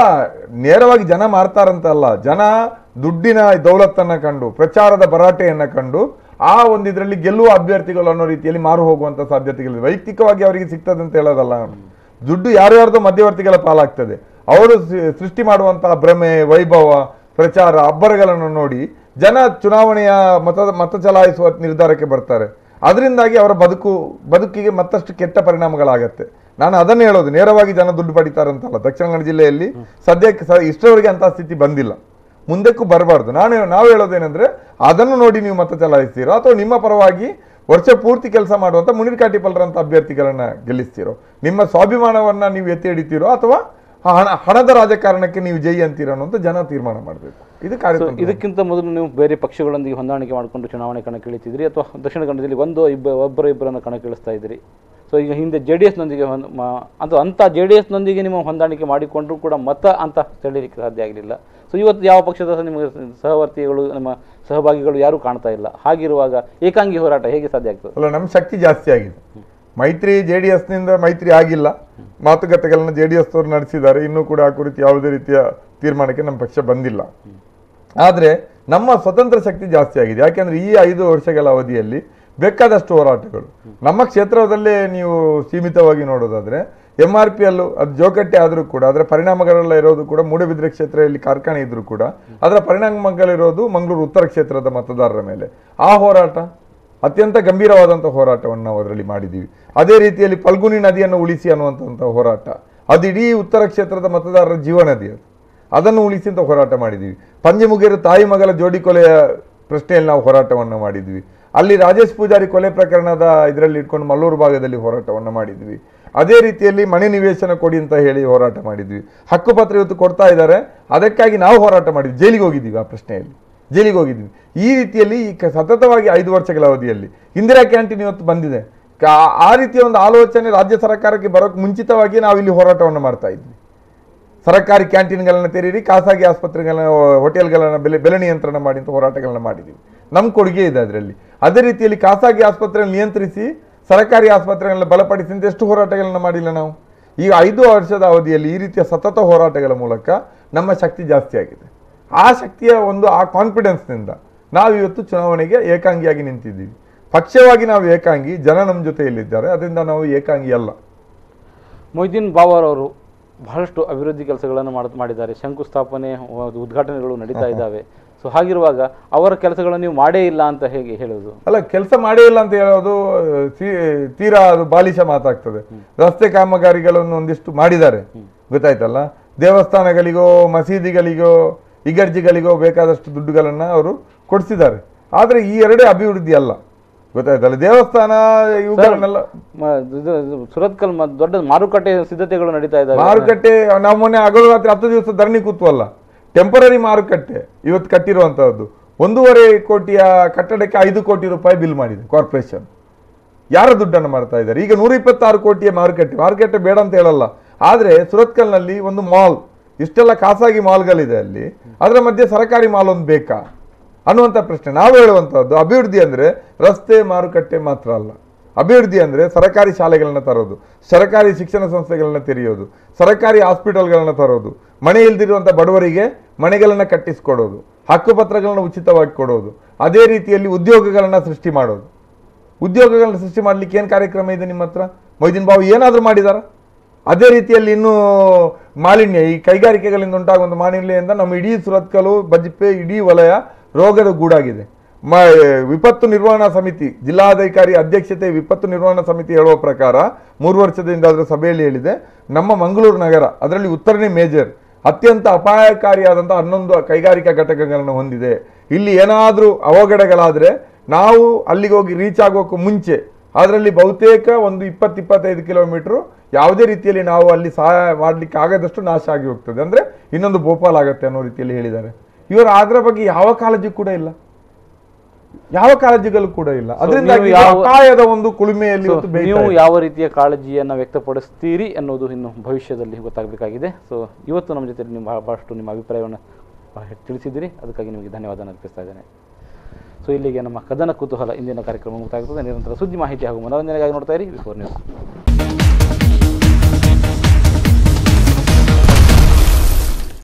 ನೇರವಾಗಿ ಜನ ಮಾರ್ತಾರಂತ ಅಲ್ಲ, ಜನ ದುಡ್ಡಿನ ದೌಲತ್ತನ್ನ ಕಂಡು, ಪ್ರಚಾರದ ಭರಾಟೆಯನ್ನ ಕಂಡು ಆ ಒಂದು ಇದರಲ್ಲಿ ಗೆಲ್ಲುವ ಅಭ್ಯರ್ಥಿಗಳು ಅನ್ನೋ ರೀತಿಯಲ್ಲಿ ಮಾರು ಹೋಗುವಂತ ಸಾಧ್ಯತೆಗಳಿದೆ. ವೈಯಕ್ತಿಕವಾಗಿ ಅವರಿಗೆ ಸಿಗ್ತದೆ ಅಂತ ಹೇಳೋದಲ್ಲ, ದುಡ್ಡು ಯಾರ್ಯಾರ್ದೋ ಮಧ್ಯವರ್ತಿಗಳ ಪಾಲಾಗ್ತದೆ. ಅವರು ಸೃಷ್ಟಿ ಮಾಡುವಂತಹ ಭ್ರಮೆ, ವೈಭವ, ಪ್ರಚಾರ, ಅಬ್ಬರಗಳನ್ನು ನೋಡಿ ಜನ ಚುನಾವಣೆಯ ಮತ ಚಲಾಯಿಸುವ ನಿರ್ಧಾರಕ್ಕೆ ಬರ್ತಾರೆ. ಅದರಿಂದಾಗಿ ಅವರ ಬದುಕಿಗೆ ಮತ್ತಷ್ಟು ಕೆಟ್ಟ ಪರಿಣಾಮಗಳಾಗತ್ತೆ. ನಾನು ಅದನ್ನೇ ಹೇಳೋದು, ನೇರವಾಗಿ ಜನ ದುಡ್ಡು ಪಡಿತಾರಂತಲ್ಲ. ದಕ್ಷಿಣ ಕನ್ನಡ ಜಿಲ್ಲೆಯಲ್ಲಿ ಸದ್ಯಕ್ಕೆ ಇಷ್ಟರವರೆಗೆ ಅಂತ ಸ್ಥಿತಿ ಬಂದಿಲ್ಲ, ಮುಂದಕ್ಕೂ ಬರಬಾರ್ದು. ನಾವು ಹೇಳೋದೇನೆಂದ್ರೆ, ಅದನ್ನು ನೋಡಿ ನೀವು ಮತ ಚಲಾಯಿಸ್ತೀರೋ ಅಥವಾ ನಿಮ್ಮ ಪರವಾಗಿ ವರ್ಷ ಪೂರ್ತಿ ಕೆಲಸ ಮಾಡುವಂತ ಮುನೀರ್ ಕಾಟಿಪಲ್ಲರಂತ ಅಭ್ಯರ್ಥಿಗಳನ್ನ ಗೆಲ್ಲಿಸ್ತೀರೋ, ನಿಮ್ಮ ಸ್ವಾಭಿಮಾನವನ್ನ ನೀವು ಎತ್ತಿ ಹಿಡಿತೀರೋ ಅಥವಾ ಹಣದ ರಾಜಕಾರಣಕ್ಕೆ ನೀವು ಜೈ ಅಂತೀರೋ ಅನ್ನೋಂಥ ಜನ ತೀರ್ಮಾನ ಮಾಡಬೇಕು. ಇದು ಕಾರ್ಯಕ್ರಮ. ಇದಕ್ಕಿಂತ ಮೊದಲು ನೀವು ಬೇರೆ ಪಕ್ಷಗಳೊಂದಿಗೆ ಹೊಂದಾಣಿಕೆ ಮಾಡಿಕೊಂಡು ಚುನಾವಣೆ ಕಣಕ್ಕಿಳಿತಿದ್ರಿ ಅಥವಾ ದಕ್ಷಿಣ ಕನ್ನಡದಲ್ಲಿ ಒಬ್ಬರನ್ನ ಕಣಕ್ಕಿಳಿಸ್ತಾ ಇದ್ರಿ. ಸೊ ಈಗ ಹಿಂದೆ JDS ನೊಂದಿಗೆ ಅಥವಾ ಅಂಥ JDS ನೊಂದಿಗೆ ನಿಮ್ಮ ಹೊಂದಾಣಿಕೆ ಮಾಡಿಕೊಂಡ್ರೂ ಕೂಡ ಮತ ಅಂತ ಸೆಳೀಲಿಕ್ಕೆ ಸಾಧ್ಯ ಆಗಲಿಲ್ಲ. ಸೊ ಇವತ್ತು ಯಾವ ಪಕ್ಷದ ನಿಮಗೆ ಸಹವರ್ತಿಗಳು, ನಮ್ಮ ಸಹಭಾಗಿಗಳು ಯಾರೂ ಕಾಣ್ತಾ ಇಲ್ಲ. ಹಾಗಿರುವಾಗ ಏಕಾಂಗಿ ಹೋರಾಟ ಹೇಗೆ ಸಾಧ್ಯ ಆಗ್ತದೆ? ಅಲ್ಲ, ನಮ್ಮ ಶಕ್ತಿ ಜಾಸ್ತಿ ಆಗಿದೆ. ಮೈತ್ರಿ JDS ನಿಂದ ಮೈತ್ರಿ ಆಗಿಲ್ಲ, ಮಾತುಕತೆಗಳನ್ನ JDS ಅವರು ನಡೆಸಿದ್ದಾರೆ. ಇನ್ನೂ ಕೂಡ ಆ ಕುರಿತು ಯಾವುದೇ ರೀತಿಯ ತೀರ್ಮಾನಕ್ಕೆ ನಮ್ಮ ಪಕ್ಷ ಬಂದಿಲ್ಲ. ಆದರೆ ನಮ್ಮ ಸ್ವತಂತ್ರ ಶಕ್ತಿ ಜಾಸ್ತಿ ಆಗಿದೆ. ಯಾಕೆಂದ್ರೆ ಈ 5 ವರ್ಷಗಳ ಅವಧಿಯಲ್ಲಿ ಬೇಕಾದಷ್ಟು ಹೋರಾಟಗಳು ನಮ್ಮ ಕ್ಷೇತ್ರದಲ್ಲೇ ನೀವು ಸೀಮಿತವಾಗಿ ನೋಡೋದಾದ್ರೆ, MRPL ಅದು ಜೋಕಟ್ಟೆ ಆದರೂ ಕೂಡ ಅದರ ಪರಿಣಾಮಗಳೆಲ್ಲ ಇರೋದು ಕೂಡ ಮೂಡಬಿದ್ರೆ ಕ್ಷೇತ್ರದಲ್ಲಿ ಕಾರ್ಖಾನೆ ಇದ್ರೂ ಕೂಡ ಅದರ ಪರಿಣಾಮಗಳಿರೋದು ಮಂಗಳೂರು ಉತ್ತರ ಕ್ಷೇತ್ರದ ಮತದಾರರ ಮೇಲೆ. ಆ ಹೋರಾಟ ಅತ್ಯಂತ ಗಂಭೀರವಾದಂಥ ಹೋರಾಟವನ್ನು ನಾವು ಅದರಲ್ಲಿ ಮಾಡಿದ್ದೀವಿ. ಅದೇ ರೀತಿಯಲ್ಲಿ ಫಲ್ಗುನಿ ನದಿಯನ್ನು ಉಳಿಸಿ ಅನ್ನುವಂಥ ಹೋರಾಟ, ಅದು ಇಡೀ ಉತ್ತರ ಕ್ಷೇತ್ರದ ಮತದಾರರ ಜೀವನದಿ, ಅದನ್ನು ಉಳಿಸಿ ಅಂತ ಹೋರಾಟ ಮಾಡಿದ್ದೀವಿ. ಪಂಜಮುಗೇರು ತಾಯಿ ಮಗಲ ಜೋಡಿ ಕೊಲೆಯ ಪ್ರಶ್ನೆಯಲ್ಲಿ ನಾವು ಹೋರಾಟವನ್ನು ಮಾಡಿದ್ವಿ. ಅಲ್ಲಿ ರಾಜೇಶ್ ಪೂಜಾರಿ ಕೊಲೆ ಪ್ರಕರಣದ ಇದರಲ್ಲಿ ಇಟ್ಕೊಂಡು ಮಲ್ಲೂರು ಭಾಗದಲ್ಲಿ ಹೋರಾಟವನ್ನು ಮಾಡಿದ್ವಿ. ಅದೇ ರೀತಿಯಲ್ಲಿ ಮನೆ ನಿವೇಶನ ಕೊಡಿ ಅಂತ ಹೇಳಿ ಹೋರಾಟ ಮಾಡಿದ್ವಿ. ಹಕ್ಕುಪತ್ರ ಇವತ್ತು ಕೊಡ್ತಾ ಇದ್ದಾರೆ, ಅದಕ್ಕಾಗಿ ನಾವು ಹೋರಾಟ ಮಾಡಿದ್ವಿ, ಜೈಲಿಗೆ ಹೋಗಿದ್ದೀವಿ, ಆ ಪ್ರಶ್ನೆಯಲ್ಲಿ ಜೈಲಿಗೆ ಹೋಗಿದ್ವಿ. ಈ ರೀತಿಯಲ್ಲಿ ಸತತವಾಗಿ 5 ವರ್ಷಗಳ ಅವಧಿಯಲ್ಲಿ ಇಂದಿರಾ ಕ್ಯಾಂಟೀನ್ ಇವತ್ತು ಬಂದಿದೆ. ಆ ರೀತಿಯ ಒಂದು ಆಲೋಚನೆ ರಾಜ್ಯ ಸರ್ಕಾರಕ್ಕೆ ಬರೋಕ್ಕೆ ಮುಂಚಿತವಾಗಿ ನಾವು ಇಲ್ಲಿ ಹೋರಾಟವನ್ನು ಮಾಡ್ತಾ ಇದ್ವಿ. ಸರ್ಕಾರಿ ಕ್ಯಾಂಟೀನ್ಗಳನ್ನು ತೆರೀರಿ, ಖಾಸಗಿ ಆಸ್ಪತ್ರೆಗಳನ್ನ, ಹೋಟೆಲ್ಗಳನ್ನ ಬೆಲೆ ನಿಯಂತ್ರಣ ಮಾಡಿ ಅಂತ ಹೋರಾಟಗಳನ್ನ ಮಾಡಿದ್ದೀವಿ. ನಮ್ಮ ಕೊಡುಗೆ ಇದೆ ಅದರಲ್ಲಿ. ಅದೇ ರೀತಿಯಲ್ಲಿ ಖಾಸಗಿ ಆಸ್ಪತ್ರೆಗಳನ್ನು ನಿಯಂತ್ರಿಸಿ ಸರ್ಕಾರಿ ಆಸ್ಪತ್ರೆಗಳನ್ನ ಬಲಪಡಿಸಿ ಅಂತ ಎಷ್ಟು ಹೋರಾಟಗಳನ್ನ ಮಾಡಿಲ್ಲ ನಾವು. ಈಗ 5 ವರ್ಷದ ಅವಧಿಯಲ್ಲಿ ಈ ರೀತಿಯ ಸತತ ಹೋರಾಟಗಳ ಮೂಲಕ ನಮ್ಮ ಶಕ್ತಿ ಜಾಸ್ತಿ ಆಗಿದೆ. ಆ ಶಕ್ತಿಯ ಆ ಕಾನ್ಫಿಡೆನ್ಸ್ನಿಂದ ನಾವು ಇವತ್ತು ಚುನಾವಣೆಗೆ ಏಕಾಂಗಿಯಾಗಿ ನಿಂತಿದ್ದೀವಿ. ಪಕ್ಷವಾಗಿ ನಾವು ಏಕಾಂಗಿ, ಜನ ನಮ್ಮ ಜೊತೆಯಲ್ಲಿದ್ದಾರೆ, ಅದರಿಂದ ನಾವು ಏಕಾಂಗಿ ಅಲ್ಲ. ಮೊಯ್ದೀನ್ ಬಾವರ್ ಅವರು ಬಹಳಷ್ಟು ಅಭಿವೃದ್ಧಿ ಕೆಲಸಗಳನ್ನು ಮಾಡಿದ್ದಾರೆ. ಶಂಕುಸ್ಥಾಪನೆ, ಉದ್ಘಾಟನೆಗಳು ನಡೀತಾ ಇದ್ದಾವೆ. ಸೊ ಹಾಗಿರುವಾಗ ಅವರ ಕೆಲಸಗಳನ್ನು ನೀವು ಮಾಡೇ ಇಲ್ಲ ಅಂತ ಹೇಗೆ ಹೇಳೋದು? ಅಲ್ಲ, ಕೆಲಸ ಮಾಡೇ ಇಲ್ಲ ಅಂತ ಹೇಳೋದು ತೀರಾ ಅದು ಬಾಲಿಶ ಮಾತಾಗ್ತದೆ. ರಸ್ತೆ ಕಾಮಗಾರಿಗಳನ್ನು ಒಂದಿಷ್ಟು ಮಾಡಿದ್ದಾರೆ, ಗೊತ್ತಾಯ್ತಲ್ಲ. ದೇವಸ್ಥಾನಗಳಿಗೋ ಮಸೀದಿಗಳಿಗೋ ಇಗರ್ಜಿಗಳಿಗೋ ಬೇಕಾದಷ್ಟು ದುಡ್ಡುಗಳನ್ನ ಅವರು ಕೊಡಿಸಿದ್ದಾರೆ. ಆದರೆ ಈ ಎರಡೇ ಅಭಿವೃದ್ಧಿ ಅಲ್ಲ, ಗೊತ್ತಾಯ್ತಲ್ಲ. ದೇವಸ್ಥಾನ ಇವುಗಳನ್ನೆಲ್ಲ ಸುರತ್ಕಲ್ ದೊಡ್ಡ ಮಾರುಕಟ್ಟೆ ಸಿದ್ಧತೆಗಳು ನಡೀತಾ ಇದ್ದಾವೆ. ಮಾರುಕಟ್ಟೆ ನಾವು ಮೊನ್ನೆ ಹಗಲು ರಾತ್ರಿ 10 ದಿವಸ ಧರಣಿ ಕೂತ್ವಲ್ಲ. ಟೆಂಪರರಿ ಮಾರುಕಟ್ಟೆ ಇವತ್ತು ಕಟ್ಟಿರುವಂತಹದ್ದು 1.5 ಕೋಟಿಯ ಕಟ್ಟಡಕ್ಕೆ 5 ಕೋಟಿ ರೂಪಾಯಿ ಬಿಲ್ ಮಾಡಿದೆ ಕಾರ್ಪೊರೇಷನ್. ಯಾರ ದುಡ್ಡನ್ನು ಮಾಡ್ತಾ ಇದ್ದಾರೆ? ಈಗ 126 ಕೋಟಿಯ ಮಾರುಕಟ್ಟೆ ಬೇಡ ಅಂತ ಹೇಳಲ್ಲ, ಆದರೆ ಸುರತ್ಕಲ್ನಲ್ಲಿ ಒಂದು ಮಾಲ್, ಇಷ್ಟೆಲ್ಲ ಖಾಸಗಿ ಮಾಲ್ಗಳಿದೆ ಅಲ್ಲಿ, ಅದರ ಮಧ್ಯೆ ಸರ್ಕಾರಿ ಮಾಲ್ ಒಂದು ಬೇಕಾ ಅನ್ನುವಂಥ ಪ್ರಶ್ನೆ. ನಾವು ಹೇಳುವಂಥದ್ದು ಅಭಿವೃದ್ಧಿ ಅಂದರೆ ರಸ್ತೆ ಮಾರುಕಟ್ಟೆ ಮಾತ್ರ ಅಲ್ಲ. ಅಭಿವೃದ್ಧಿ ಅಂದರೆ ಸರ್ಕಾರಿ ಶಾಲೆಗಳನ್ನ ತರೋದು, ಸರ್ಕಾರಿ ಶಿಕ್ಷಣ ಸಂಸ್ಥೆಗಳನ್ನ ತೆರೆಯೋದು, ಸರ್ಕಾರಿ ಹಾಸ್ಪಿಟಲ್ಗಳನ್ನ ತರೋದು, ಮನೆ ಇಲ್ದಿರುವಂಥ ಬಡವರಿಗೆ ಮನೆಗಳನ್ನು ಕಟ್ಟಿಸ್ಕೊಡೋದು, ಹಕ್ಕುಪತ್ರಗಳನ್ನ ಉಚಿತವಾಗಿ ಕೊಡೋದು, ಅದೇ ರೀತಿಯಲ್ಲಿ ಉದ್ಯೋಗಗಳನ್ನ ಸೃಷ್ಟಿ ಮಾಡೋದು. ಉದ್ಯೋಗಗಳನ್ನ ಸೃಷ್ಟಿ ಮಾಡಲಿಕ್ಕೆ ಏನು ಕಾರ್ಯಕ್ರಮ ಇದೆ ನಿಮ್ಮ ಹತ್ರ? ಮೊಯ್ದೀನ್ ಬಾವು ಏನಾದರೂ ಮಾಡಿದಾರ? ಅದೇ ರೀತಿಯಲ್ಲಿ ಇನ್ನೂ ಮಾಲಿನ್ಯ, ಈ ಕೈಗಾರಿಕೆಗಳಿಂದ ಉಂಟಾಗುವಂಥ ಮಾಲಿನ್ಯದಿಂದ ನಮ್ಮ ಇಡೀ ಸುರತ್ಕಲ್ಲು, ಬಜ್ಪೆ, ಇಡೀ ವಲಯ ರೋಗದ ಗೂಡಾಗಿದೆ. ವಿಪತ್ತು ನಿರ್ವಹಣಾ ಸಮಿತಿ, ಜಿಲ್ಲಾಧಿಕಾರಿ ಅಧ್ಯಕ್ಷತೆ ವಿಪತ್ತು ನಿರ್ವಹಣಾ ಸಮಿತಿ ಹೇಳುವ ಪ್ರಕಾರ 3 ವರ್ಷದಿಂದ ಅದರ ಸಭೆಯಲ್ಲಿ ಹೇಳಿದೆ, ನಮ್ಮ ಮಂಗಳೂರು ನಗರ, ಅದರಲ್ಲಿ ಉತ್ತರನೇ ಮೇಜರ್, ಅತ್ಯಂತ ಅಪಾಯಕಾರಿಯಾದಂಥ 11 ಕೈಗಾರಿಕಾ ಘಟಕಗಳನ್ನು ಹೊಂದಿದೆ. ಇಲ್ಲಿ ಏನಾದರೂ ಅವಘಡಗಳಾದರೆ ನಾವು ಅಲ್ಲಿಗೆ ಹೋಗಿ ರೀಚ್ ಆಗೋಕ್ಕೂ ಮುಂಚೆ ಅದರಲ್ಲಿ ಬಹುತೇಕ ಒಂದು 20-25 ಕಿಲೋಮೀಟರ್ ಯಾವುದೇ ರೀತಿಯಲ್ಲಿ ನಾವು ಅಲ್ಲಿ ಸಹಾಯ ಮಾಡಲಿಕ್ಕೆ ಆಗದಷ್ಟು ನಾಶ ಆಗಿ ಹೋಗ್ತದೆ, ಅಂದ್ರೆ ಇನ್ನೊಂದು ಭೋಪಾಲ್ ಆಗತ್ತೆ ಅನ್ನೋ ರೀತಿಯಲ್ಲಿ ಹೇಳಿದ್ದಾರೆ. ಇವರು ಅದರ ಬಗ್ಗೆ ಯಾವ ಕಾಳಜಿ ಕೂಡ ಇಲ್ಲ, ಯಾವ ಕಾಳಜಿಗಳು ಕೂಡ ಇಲ್ಲ. ಅದರಿಂದ ಅಪಾಯದ ಒಂದು ಕುಲುಮೆಯಲ್ಲಿ ನೀವು ಯಾವ ರೀತಿಯ ಕಾಳಜಿಯನ್ನು ವ್ಯಕ್ತಪಡಿಸ್ತೀರಿ ಅನ್ನೋದು ಇನ್ನು ಭವಿಷ್ಯದಲ್ಲಿ ಗೊತ್ತಾಗಬೇಕಾಗಿದೆ. ಸೊ ಇವತ್ತು ನಮ್ಮ ಜೊತೆ ನೀವು ಬಹಳಷ್ಟು ನಿಮ್ಮ ಅಭಿಪ್ರಾಯವನ್ನು ತಿಳಿಸಿದ್ದೀರಿ, ಅದಕ್ಕಾಗಿ ನಿಮಗೆ ಧನ್ಯವಾದ ಅರ್ಪಿಸ್ತಾ ಇದ್ದೇನೆ. ಸೊ ಇಲ್ಲಿಗೆ ನಮ್ಮ ಕದನ ಕುತೂಹಲ ಇಂದಿನ ಕಾರ್ಯಕ್ರಮ ಮುಕ್ತಾಗುತ್ತದೆ. ನಿರಂತರ ಸುದ್ದಿ ಮಾಹಿತಿ ಹಾಗೂ ಮನೋರಂಜನೆಗಾಗಿ ನೋಡ್ತಾ ಇರಿ ವಿಫೋರ್ ನ್ಯೂಸ್.